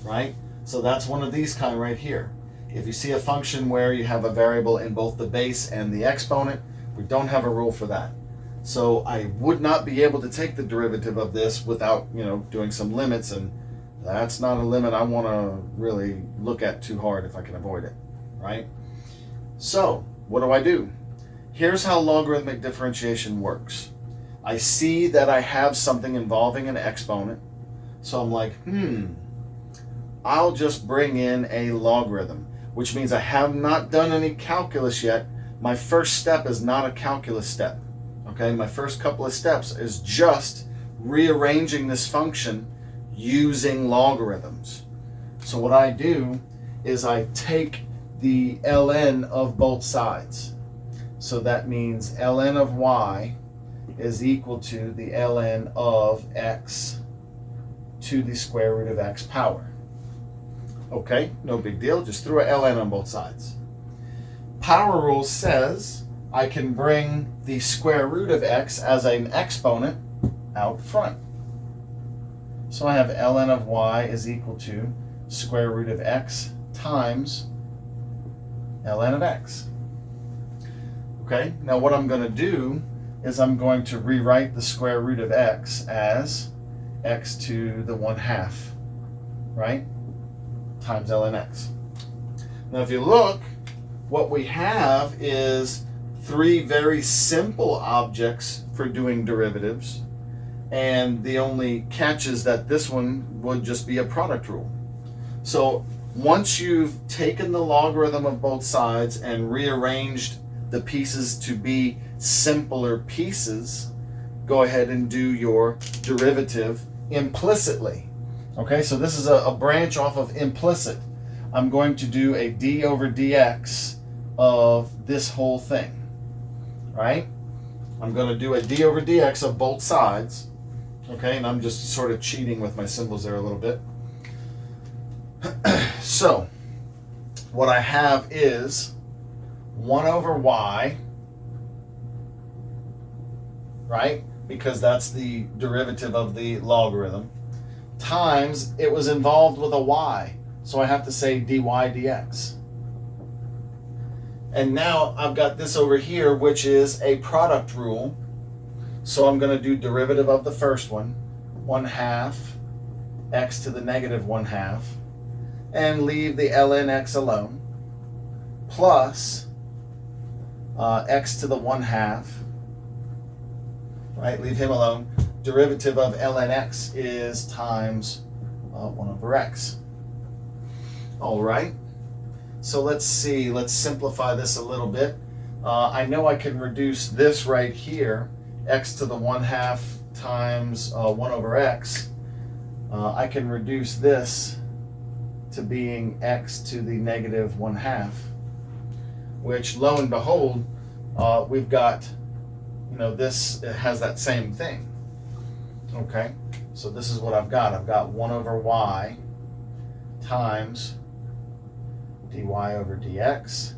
right? So that's one of these kind right here. If you see a function where you have a variable in both the base and the exponent, we don't have a rule for that. So I would not be able to take the derivative of this without, doing some limits, and that's not a limit I want to really look at too hard if I can avoid it, right? So what do? Here's how logarithmic differentiation works. I see that I have something involving an exponent, so I'm like, I'll just bring in a logarithm, which means I have not done any calculus yet. My first step is not a calculus step, okay? My first couple of steps is just rearranging this function using logarithms. So what I do is I take the ln of both sides. So that means ln of y is equal to the ln of x to the square root of x power. Okay, no big deal, just threw a ln on both sides. Power rule says I can bring the square root of x as an exponent out front. So I have ln of y is equal to square root of x times ln of x. Okay, now what I'm going to do is I'm going to rewrite the square root of x as x to the 1/2, right? Times ln x. Now if you look, what we have is three very simple objects for doing derivatives, and the only catch is that this one would just be a product rule. So once you've taken the logarithm of both sides and rearranged the pieces to be simpler pieces, go ahead and do your derivative implicitly. Okay, so this is a branch off of implicit. I'm going to do a d over dx of this whole thing, right? I'm going to do a d over dx of both sides, okay? And I'm just sort of cheating with my symbols there a little bit. So what I have is 1 over y, right? Because that's the derivative of the logarithm, times it was involved with a y. So I have to say dy dx. And now I've got this over here, which is a product rule. So I'm going to do derivative of the first one, 1/2 x to the negative 1/2, and leave the ln x alone, plus x to the 1/2, right? Leave him alone. Derivative of ln x is times 1 over x. All right. So let's see. Let's simplify this a little bit. I know I can reduce this right here, x to the 1/2 times 1 over x. I can reduce this to being x to the negative 1/2. which lo and behold, we've got, this has that same thing. Okay, so this is what I've got. I've got 1 over y times dy over dx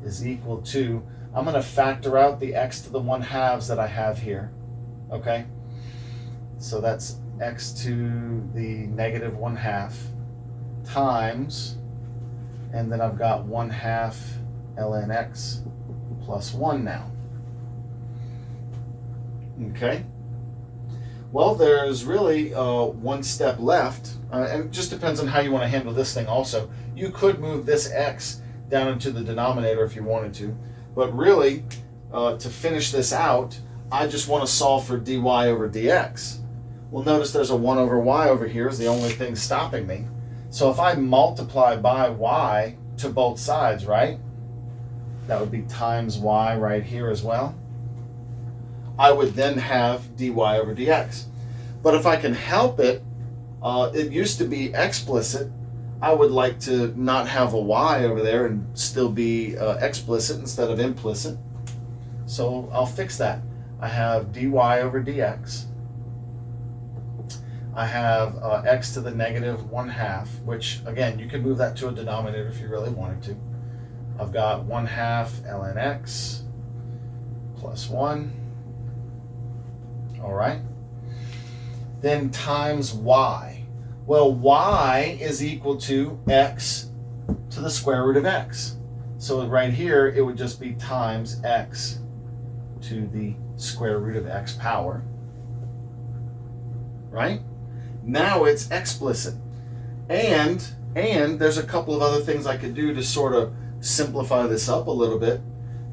is equal to, I'm going to factor out the x to the 1/2 that I have here. Okay, so that's x to the negative 1/2 times, and then I've got 1/2 ln x plus 1 now. Okay, well, there's really one step left, and it just depends on how you want to handle this thing also. You could move this x down into the denominator if you wanted to, but really, to finish this out, I just want to solve for dy over dx. Well, notice there's a 1 over y over here is the only thing stopping me. So if I multiply by y to both sides, right, that would be times y right here as well. I would then have dy over dx. But if I can help it, it used to be explicit. I would like to not have a y over there and still be explicit instead of implicit. So I'll fix that. I have dy over dx. I have x to the negative 1/2, which again, you can move that to a denominator if you really wanted to. I've got 1/2 ln x plus 1. All right. Then times y. Well, y is equal to x to the square root of x. So right here, it would just be times x to the square root of x power. Right? Now it's explicit. And there's a couple of other things I could do to sort of simplify this up a little bit.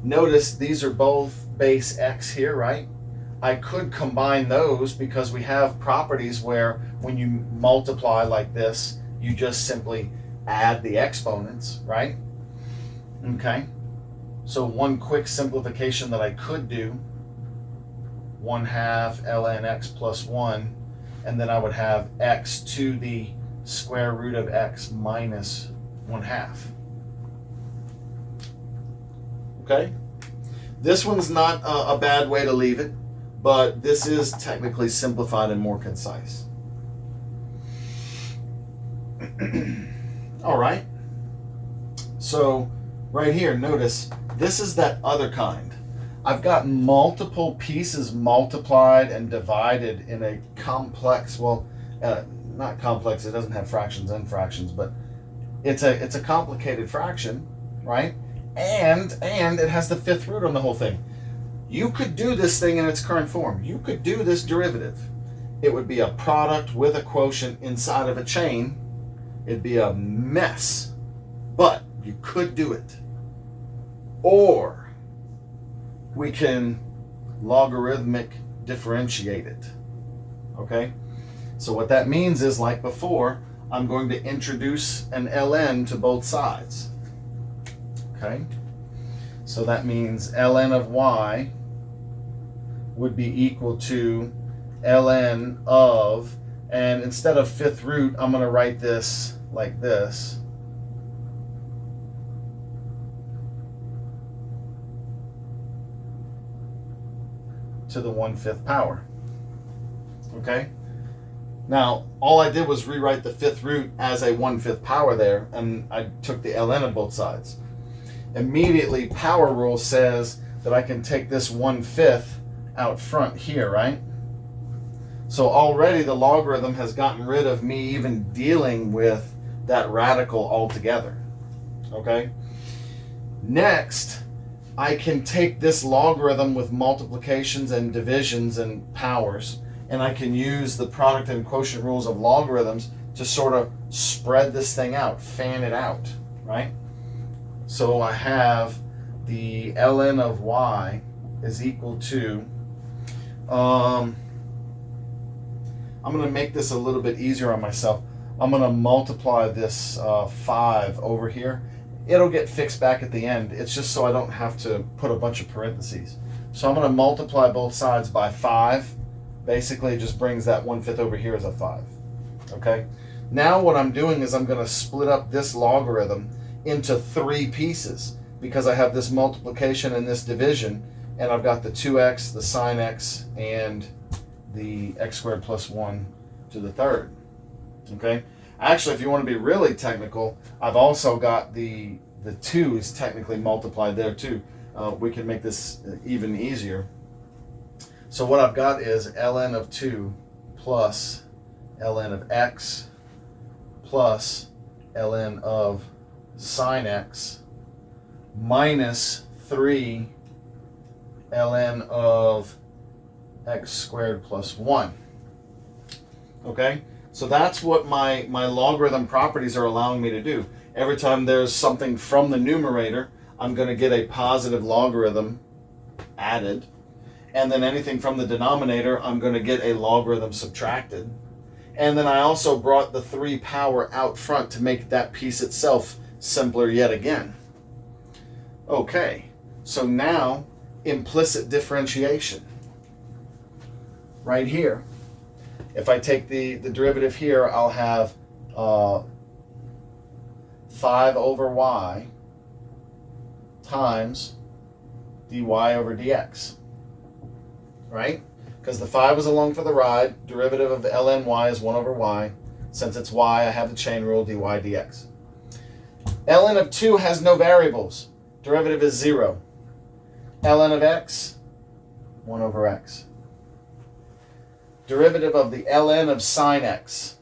Notice these are both base x here, right? I could combine those because we have properties where when you multiply like this, you just simply add the exponents, right? Okay. So one quick simplification that I could do, 1/2 ln x plus 1, and then I would have x to the square root of x minus 1/2. Okay? This one's not a bad way to leave it, but this is technically simplified and more concise. All right. So right here, notice this is that other kind. I've got multiple pieces multiplied and divided in a complex, well, not complex, it doesn't have fractions and fractions, but it's a complicated fraction, right? And it has the fifth root on the whole thing. You could do this thing in its current form. You could do this derivative. It would be a product with a quotient inside of a chain. It'd be a mess, but you could do it. Or we can logarithmic differentiate it. Okay? So what that means is, like before, I'm going to introduce an ln to both sides. Okay? So that means ln of y would be equal to ln of, and instead of fifth root, I'm going to write this like this. To the 1/5 power. Okay? Now, all I did was rewrite the fifth root as a 1/5 power there, and I took the ln of both sides. Immediately, power rule says that I can take this 1/5 out front here, right? So already the logarithm has gotten rid of me even dealing with that radical altogether. Okay? Next, I can take this logarithm with multiplications and divisions and powers, and I can use the product and quotient rules of logarithms to sort of spread this thing out, fan it out, right? So I have the ln of y is equal to, I'm going to make this a little bit easier on myself. I'm going to multiply this 5 over here. It'll get fixed back at the end. It's just so I don't have to put a bunch of parentheses. So I'm going to multiply both sides by 5. Basically, it just brings that 1/5 over here as a 5. Okay? Now what I'm doing is I'm going to split up this logarithm into 3 pieces. because I have this multiplication and this division, and I've got the 2x, the sine x, and the x squared plus 1 to the third. Okay? Actually, if you want to be really technical, I've also got the 2 is technically multiplied there too. We can make this even easier. So what I've got is ln of 2 plus ln of x plus ln of sine x minus 3 ln of x squared plus 1. Okay? So that's what my logarithm properties are allowing me to do. Every time there's something from the numerator, I'm going to get a positive logarithm added. And then anything from the denominator, I'm going to get a logarithm subtracted. And then I also brought the 3 power out front to make that piece itself simpler yet again. Okay, so now implicit differentiation. Right here. If I take the derivative here, I'll have 5 over y times dy over dx. Right? Because the 5 is along for the ride. Derivative of ln y is 1 over y. Since it's y, I have the chain rule dy dx. Ln of 2 has no variables. Derivative is 0. Ln of x, 1 over x. Derivative of the ln of sine x.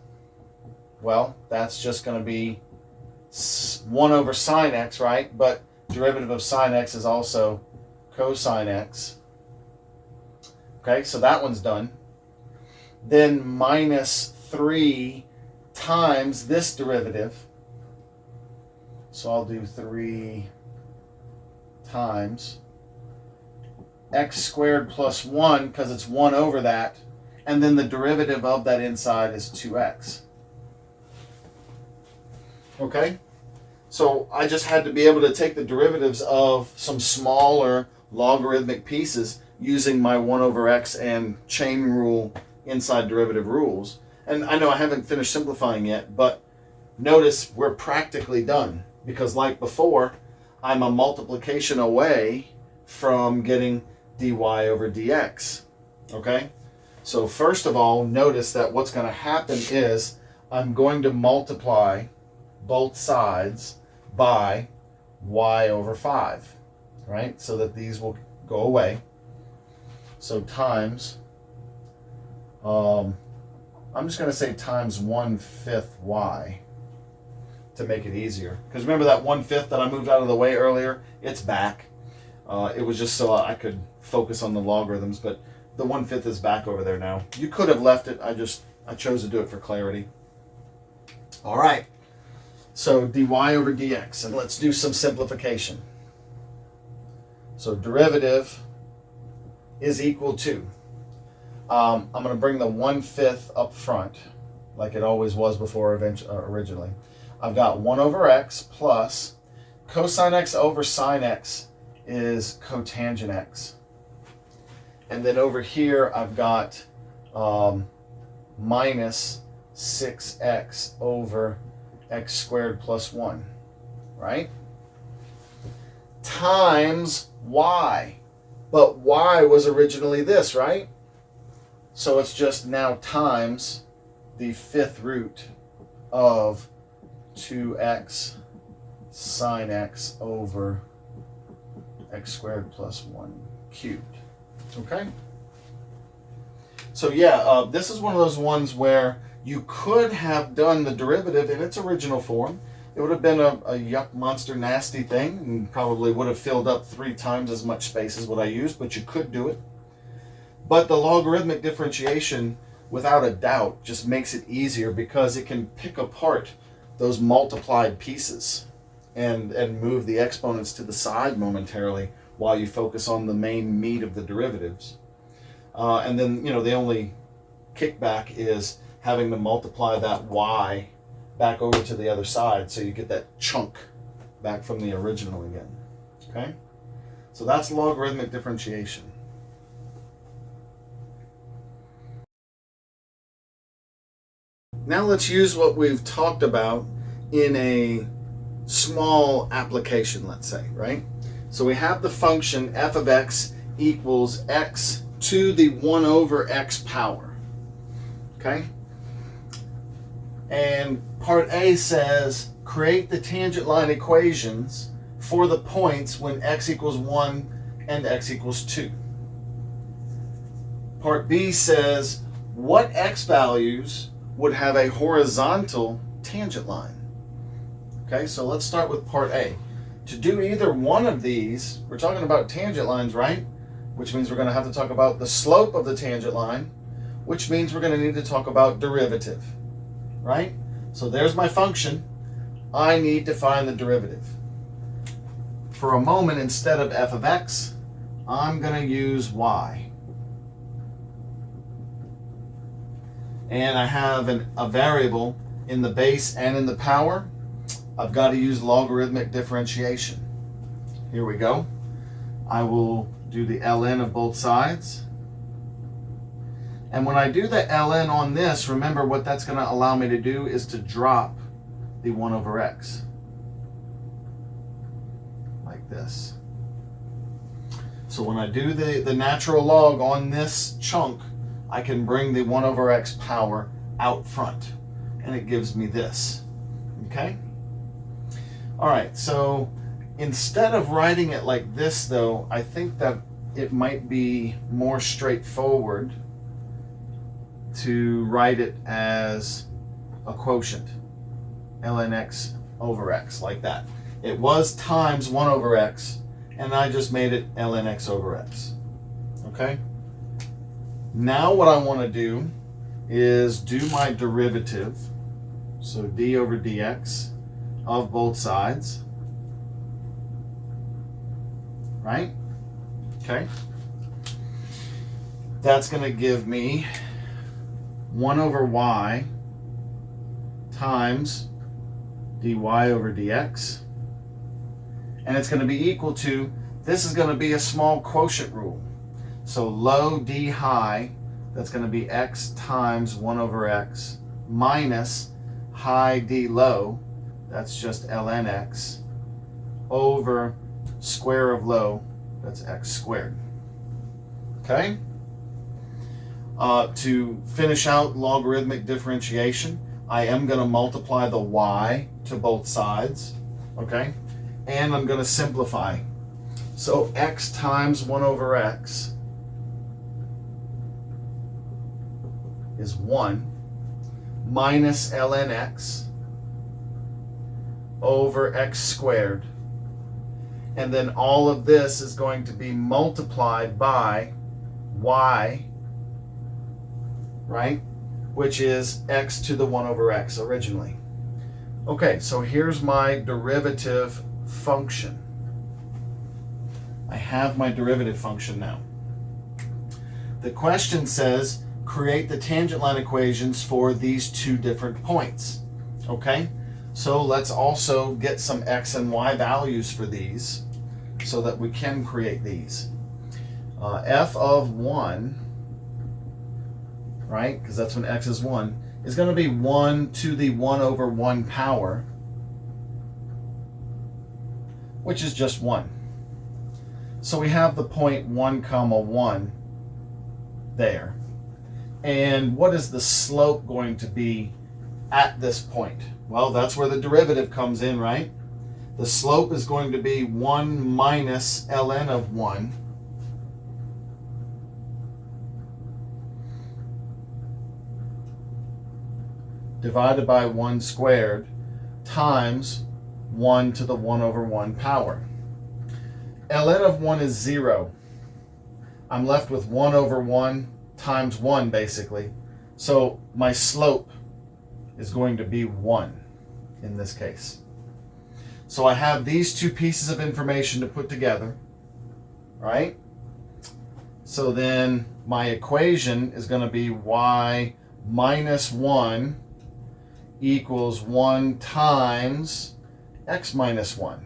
Well, that's just going to be 1 over sine x, right? But derivative of sine x is also cosine x. Okay, so that one's done. Then minus 3 times this derivative. So I'll do 3 times x squared plus 1, because it's 1 over that. And then the derivative of that inside is 2x. Okay? So I just had to be able to take the derivatives of some smaller logarithmic pieces using my 1 over x and chain rule inside derivative rules. And I know I haven't finished simplifying yet, but notice we're practically done. Because like before, I'm a multiplication away from getting dy over dx. Okay? So first of all, notice that what's going to happen is I'm going to multiply both sides by y over 5. Right? So that these will go away. So times, I'm just going to say times 1/5 y to make it easier. Because remember that 1/5 that I moved out of the way earlier? It's back. It was just so I could focus on the logarithms, but the 1/5 is back over there now. You could have left it. I chose to do it for clarity. All right. So dy over dx, and let's do some simplification. So derivative is equal to, I'm going to bring the 1/5 up front, like it always was before originally. I've got 1 over x plus cosine x over sine x is cotangent x. And then over here, I've got minus 6x over x squared plus 1, right? Times y. But y was originally this, right? So it's just now times the 5th root of 2x sine x over x squared plus 1 cubed. Okay? So yeah, this is one of those ones where you could have done the derivative in its original form. It would have been a yuck monster nasty thing and probably would have filled up 3 times as much space as what I used, but you could do it. But the logarithmic differentiation, without a doubt, just makes it easier because it can pick apart those multiplied pieces and move the exponents to the side momentarily while you focus on the main meat of the derivatives. And then, the only kickback is having to multiply that y back over to the other side so you get that chunk back from the original again. Okay? So that's logarithmic differentiation. Now let's use what we've talked about in a small application, let's say, right? So we have the function f of x equals x to the 1 over x power, okay? And part A says create the tangent line equations for the points when x equals 1 and x equals 2. Part B says what x values would have a horizontal tangent line. Okay, so let's start with part A. To do either one of these, we're talking about tangent lines, right? Which means we're going to have to talk about the slope of the tangent line, which means we're going to need to talk about derivative, right? So there's my function. I need to find the derivative. For a moment, instead of f of x, I'm going to use y. And I have a variable in the base and in the power. I've got to use logarithmic differentiation. Here we go. I will do the ln of both sides. And when I do the ln on this, remember what that's going to allow me to do is to drop the 1 over x. Like this. So when I do the natural log on this chunk, I can bring the 1 over x power out front. And it gives me this. Okay? All right, so instead of writing it like this, though, I think that it might be more straightforward to write it as a quotient, ln x over x, like that. It was times 1 over x, and I just made it ln x over x. Okay? Now what I want to do is do my derivative, so d over dx of both sides, right? Okay. That's going to give me 1 over y times dy over dx. And it's going to be equal to, this is going to be a small quotient rule. So low d high, that's going to be x times 1 over x minus high d low, that's just ln x, over square of low, that's x squared. Okay? To finish out logarithmic differentiation, I am going to multiply the y to both sides, okay? And I'm going to simplify. So x times 1 over x is 1 minus ln x over x squared. And then all of this is going to be multiplied by y, right? Which is x to the 1 over x originally. Okay, so here's my derivative function. I have my derivative function now. The question says, create the tangent line equations for these two different points. Okay? So let's also get some x and y values for these so that we can create these. F of 1, right, because that's when x is 1, is going to be 1 to the 1 over 1 power, which is just 1. So we have the point 1 comma 1 there. And what is the slope going to be at this point? Well, that's where the derivative comes in, right? The slope is going to be 1 minus ln of 1 divided by 1 squared times 1 to the 1 over 1 power. ln of 1 is 0. I'm left with 1 over 1 times 1, basically. So my slope is going to be 1 in this case. So I have these two pieces of information to put together, right? So then my equation is going to be y minus 1 equals 1 times x minus 1,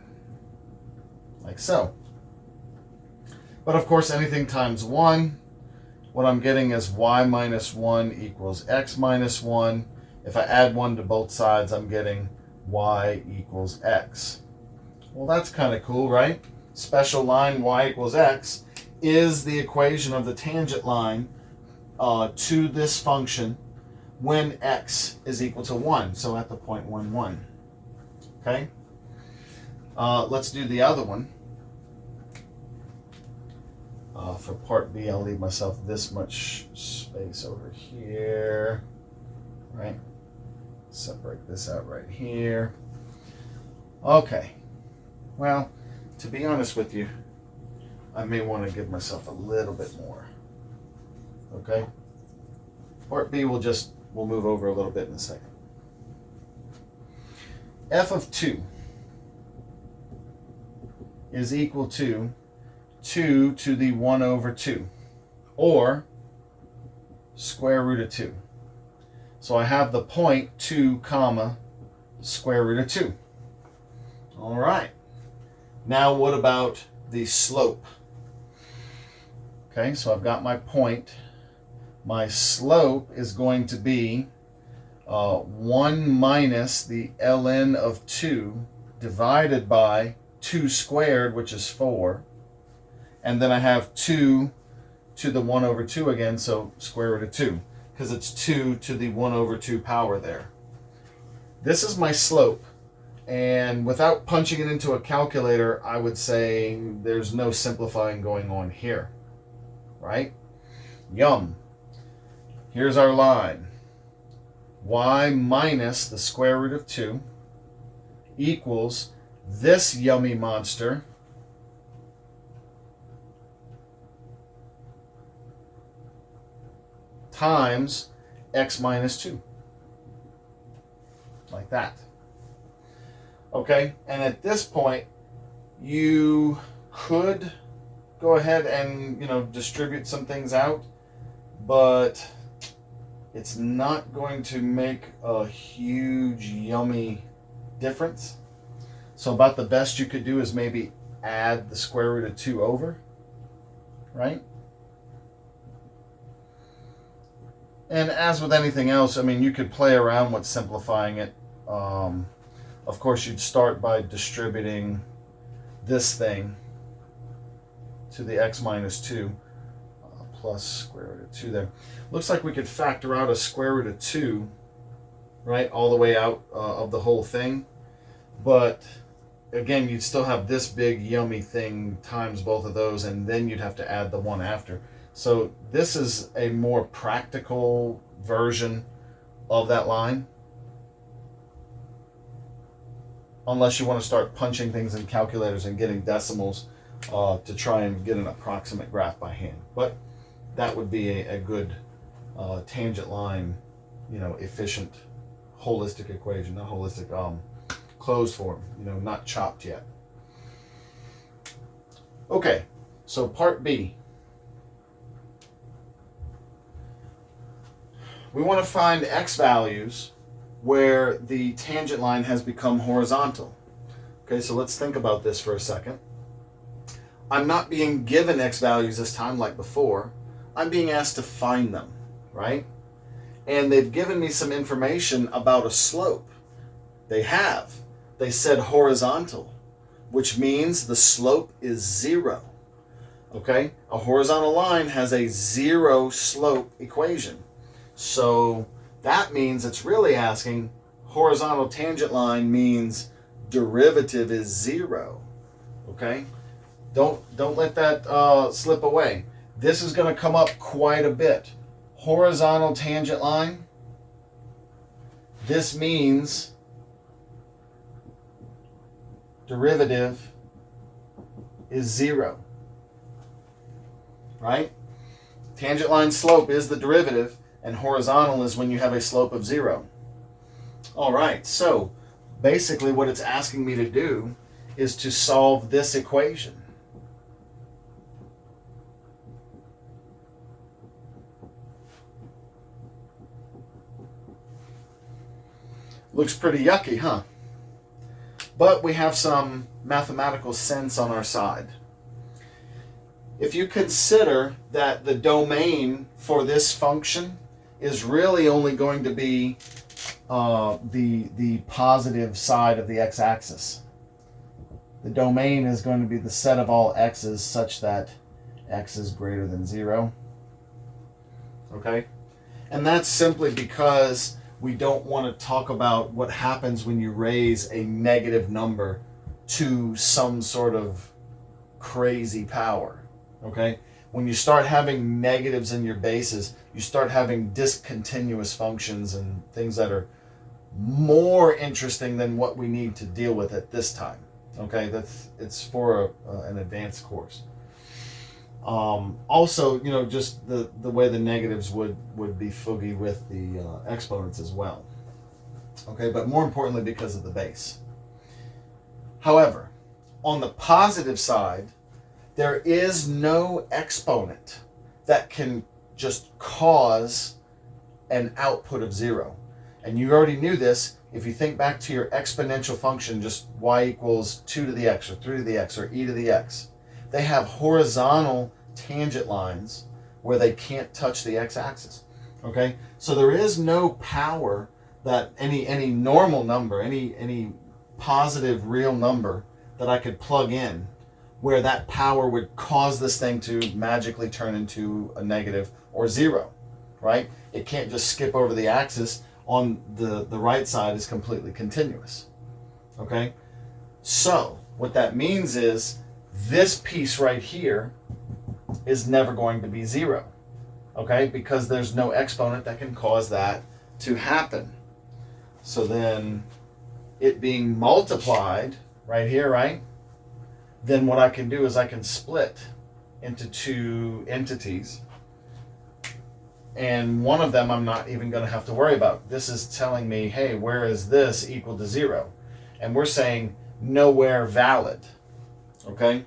like so. But of course, anything times 1, what I'm getting is y minus 1 equals x minus 1. If I add 1 to both sides, I'm getting y equals x. Well, that's kind of cool, right? Special line y equals x is the equation of the tangent line to this function when x is equal to 1, so at the point 1, 1. Okay? Let's do the other one. For part B, I'll leave myself this much space over here, right? Separate this out right here. Okay. Well, to be honest with you, I may want to give myself a little bit more. Okay? Part B we'll move over a little bit in a second. F of 2 is equal to 2 to the 1 over 2, or square root of 2. So I have the point 2 comma square root of 2. All right. Now what about the slope? Okay, so I've got my point. My slope is going to be 1 minus the ln of 2 divided by 2 squared, which is 4. And then I have 2 to the 1 over 2 again, so square root of 2, because it's 2 to the 1 over 2 power there. This is my slope, and without punching it into a calculator, I would say there's no simplifying going on here, right? Yum. Here's our line. Y minus the square root of 2 equals this yummy monster times x minus 2. Like that. Okay, and at this point, you could go ahead and, distribute some things out, but it's not going to make a huge, yummy difference. So about the best you could do is maybe add the square root of 2 over, right? And as with anything else, you could play around with simplifying it. Of course, you'd start by distributing this thing to the x minus 2 plus square root of 2 there. Looks like we could factor out a square root of 2, right, all the way out of the whole thing. But again, you'd still have this big yummy thing times both of those, and then you'd have to add the 1 after. So this is a more practical version of that line, unless you want to start punching things in calculators and getting decimals to try and get an approximate graph by hand. But that would be a good tangent line, efficient, holistic equation, not holistic, closed form, not chopped yet. Okay, so part B. We want to find x values where the tangent line has become horizontal. Okay, so let's think about this for a second. I'm not being given x values this time like before. I'm being asked to find them, right? And they've given me some information about a slope. They have. They said horizontal, which means the slope is 0. Okay? A horizontal line has a 0 slope equation. So that means it's really asking horizontal tangent line means derivative is 0. Okay? Don't let that slip away. This is going to come up quite a bit. Horizontal tangent line, this means derivative is 0. Right? Tangent line slope is the derivative, and horizontal is when you have a slope of 0. All right, so basically what it's asking me to do is to solve this equation. Looks pretty yucky, huh? But we have some mathematical sense on our side. If you consider that the domain for this function is really only going to be the positive side of the x-axis. The domain is going to be the set of all x's such that x is greater than 0. Okay? And that's simply because we don't want to talk about what happens when you raise a negative number to some sort of crazy power. Okay? When you start having negatives in your bases, you start having discontinuous functions and things that are more interesting than what we need to deal with at this time. Okay, it's for an advanced course. Also, just the way the negatives would be foogy with the exponents as well. Okay, but more importantly because of the base. However, on the positive side, there is no exponent that can just cause an output of 0. And you already knew this. If you think back to your exponential function, just y equals 2 to the x or 3 to the x or e to the x, they have horizontal tangent lines where they can't touch the x-axis. Okay? So there is no power that any normal number, any positive real number that I could plug in where that power would cause this thing to magically turn into a negative or 0, right? It can't just skip over the axis. On the right side is completely continuous. Okay? So, what that means is this piece right here is never going to be 0. Okay? Because there's no exponent that can cause that to happen. So then, it being multiplied right here, right? Then what I can do is I can split into two entities. And one of them I'm not even going to have to worry about. This is telling me, hey, where is this equal to 0? And we're saying nowhere valid. Okay?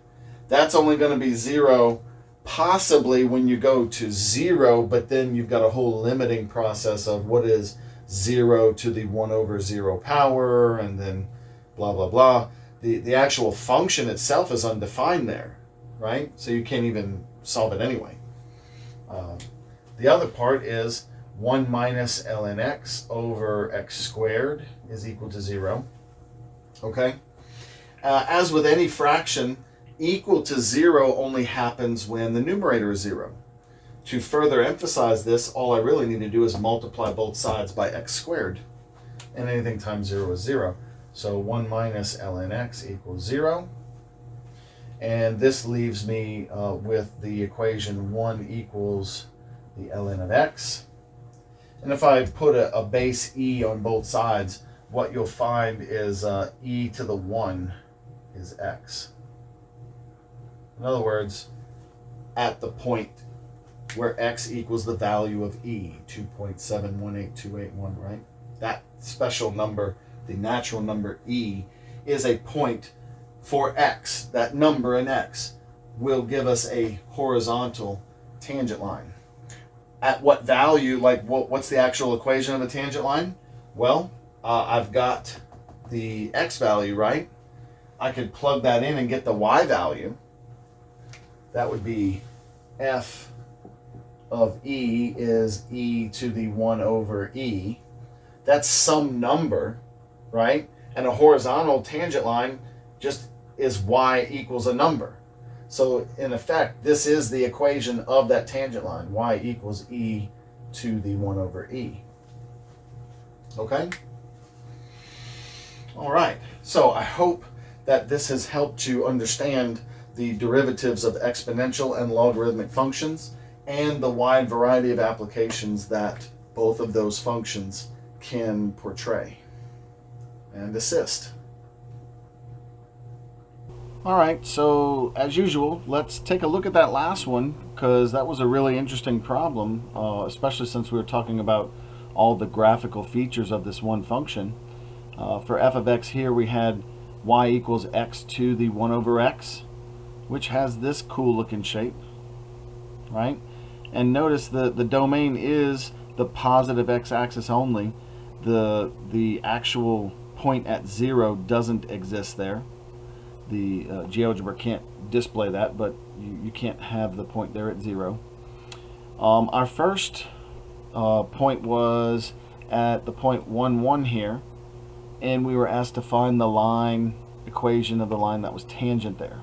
That's only going to be 0 possibly when you go to 0, but then you've got a whole limiting process of what is 0 to the 1 over 0 power, and then blah, blah, blah. The actual function itself is undefined there, right? So you can't even solve it anyway. The other part is 1 minus ln x over x squared is equal to 0. Okay? As with any fraction, equal to 0 only happens when the numerator is 0. To further emphasize this, all I really need to do is multiply both sides by x squared. And anything times 0 is 0. So 1 minus ln x equals 0. And this leaves me with the equation 1 equals the ln of x. And if I put a base e on both sides, what you'll find is e to the 1 is x. In other words, at the point where x equals the value of e, 2.718281, right? That special number, the natural number e, is a point for x. That number in x will give us a horizontal tangent line. At what value, like what's the actual equation of a tangent line? Well, I've got the x value, right? I could plug that in and get the y value. That would be f of e is e to the 1 over e. That's some number, right? And a horizontal tangent line just is y equals a number. So in effect, this is the equation of that tangent line. Y equals e to the 1 over e. Okay? All right. So I hope that this has helped you understand the derivatives of exponential and logarithmic functions and the wide variety of applications that both of those functions can portray and assist. All right, so as usual, let's take a look at that last one, because that was a really interesting problem, especially since we were talking about all the graphical features of this one function. For f of x here, we had y equals x to the 1 over x, which has this cool looking shape, right? And notice the domain is the positive x-axis only. The actual point at 0 doesn't exist there. The GeoGebra can't display that, but you can't have the point there at 0. Our first point was at the point 1, 1 here, and we were asked to find the line equation of the line that was tangent there.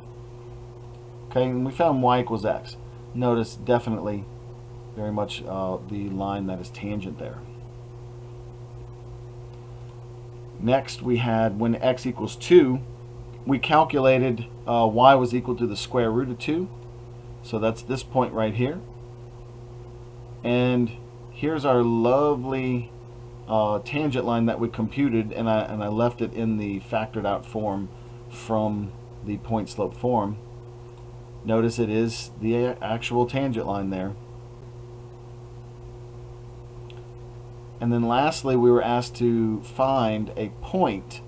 Okay, and we found y equals x. Notice definitely very much the line that is tangent there. Next, we had when x equals 2, we calculated y was equal to the square root of 2. So that's this point right here. And here's our lovely tangent line that we computed, and I left it in the factored out form from the point slope form. Notice it is the actual tangent line there. And then lastly, we were asked to find a point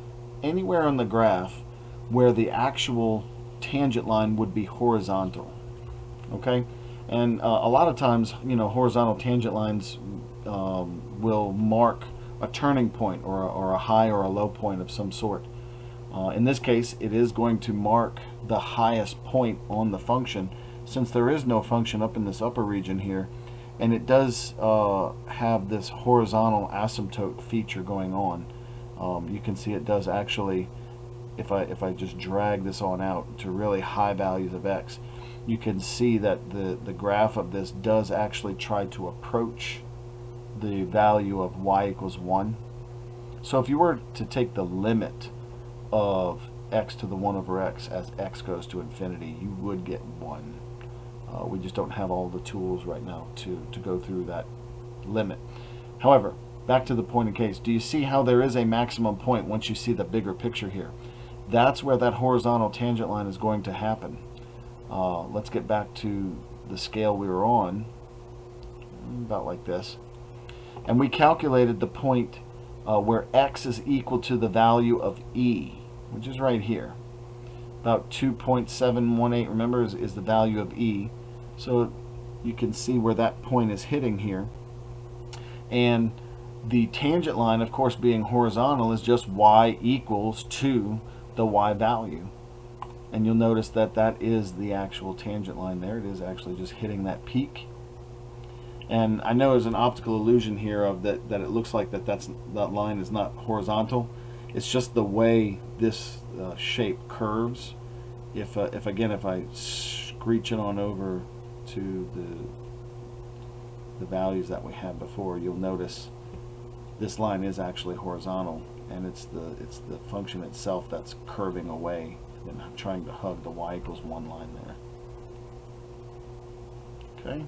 anywhere on the graph where the actual tangent line would be horizontal. Okay? And a lot of times, horizontal tangent lines will mark a turning point or a high or a low point of some sort. In this case, it is going to mark the highest point on the function, since there is no function up in this upper region here, and it does have this horizontal asymptote feature going on. You can see it does actually, if I just drag this on out to really high values of x, you can see that the graph of this does actually try to approach the value of y equals 1. So if you were to take the limit of x to the 1 over x as x goes to infinity, you would get 1. We just don't have all the tools right now to go through that limit. However, back to the point of case, do you see how there is a maximum point once you see the bigger picture here? That's where that horizontal tangent line is going to happen. Let's get back to the scale we were on, about like this. And we calculated the point where x is equal to the value of e, which is right here. About 2.718, remember, is the value of e. So you can see where that point is hitting here. And the tangent line, of course, being horizontal, is just y equals to the y value. And you'll notice that that is the actual tangent line there. It is actually just hitting that peak. And I know there's an optical illusion here of that it looks like that line is not horizontal. It's just the way this shape curves. If I screech it on over to the values that we had before, you'll notice this line is actually horizontal, and it's the function itself that's curving away and trying to hug the y equals 1 line there. Okay.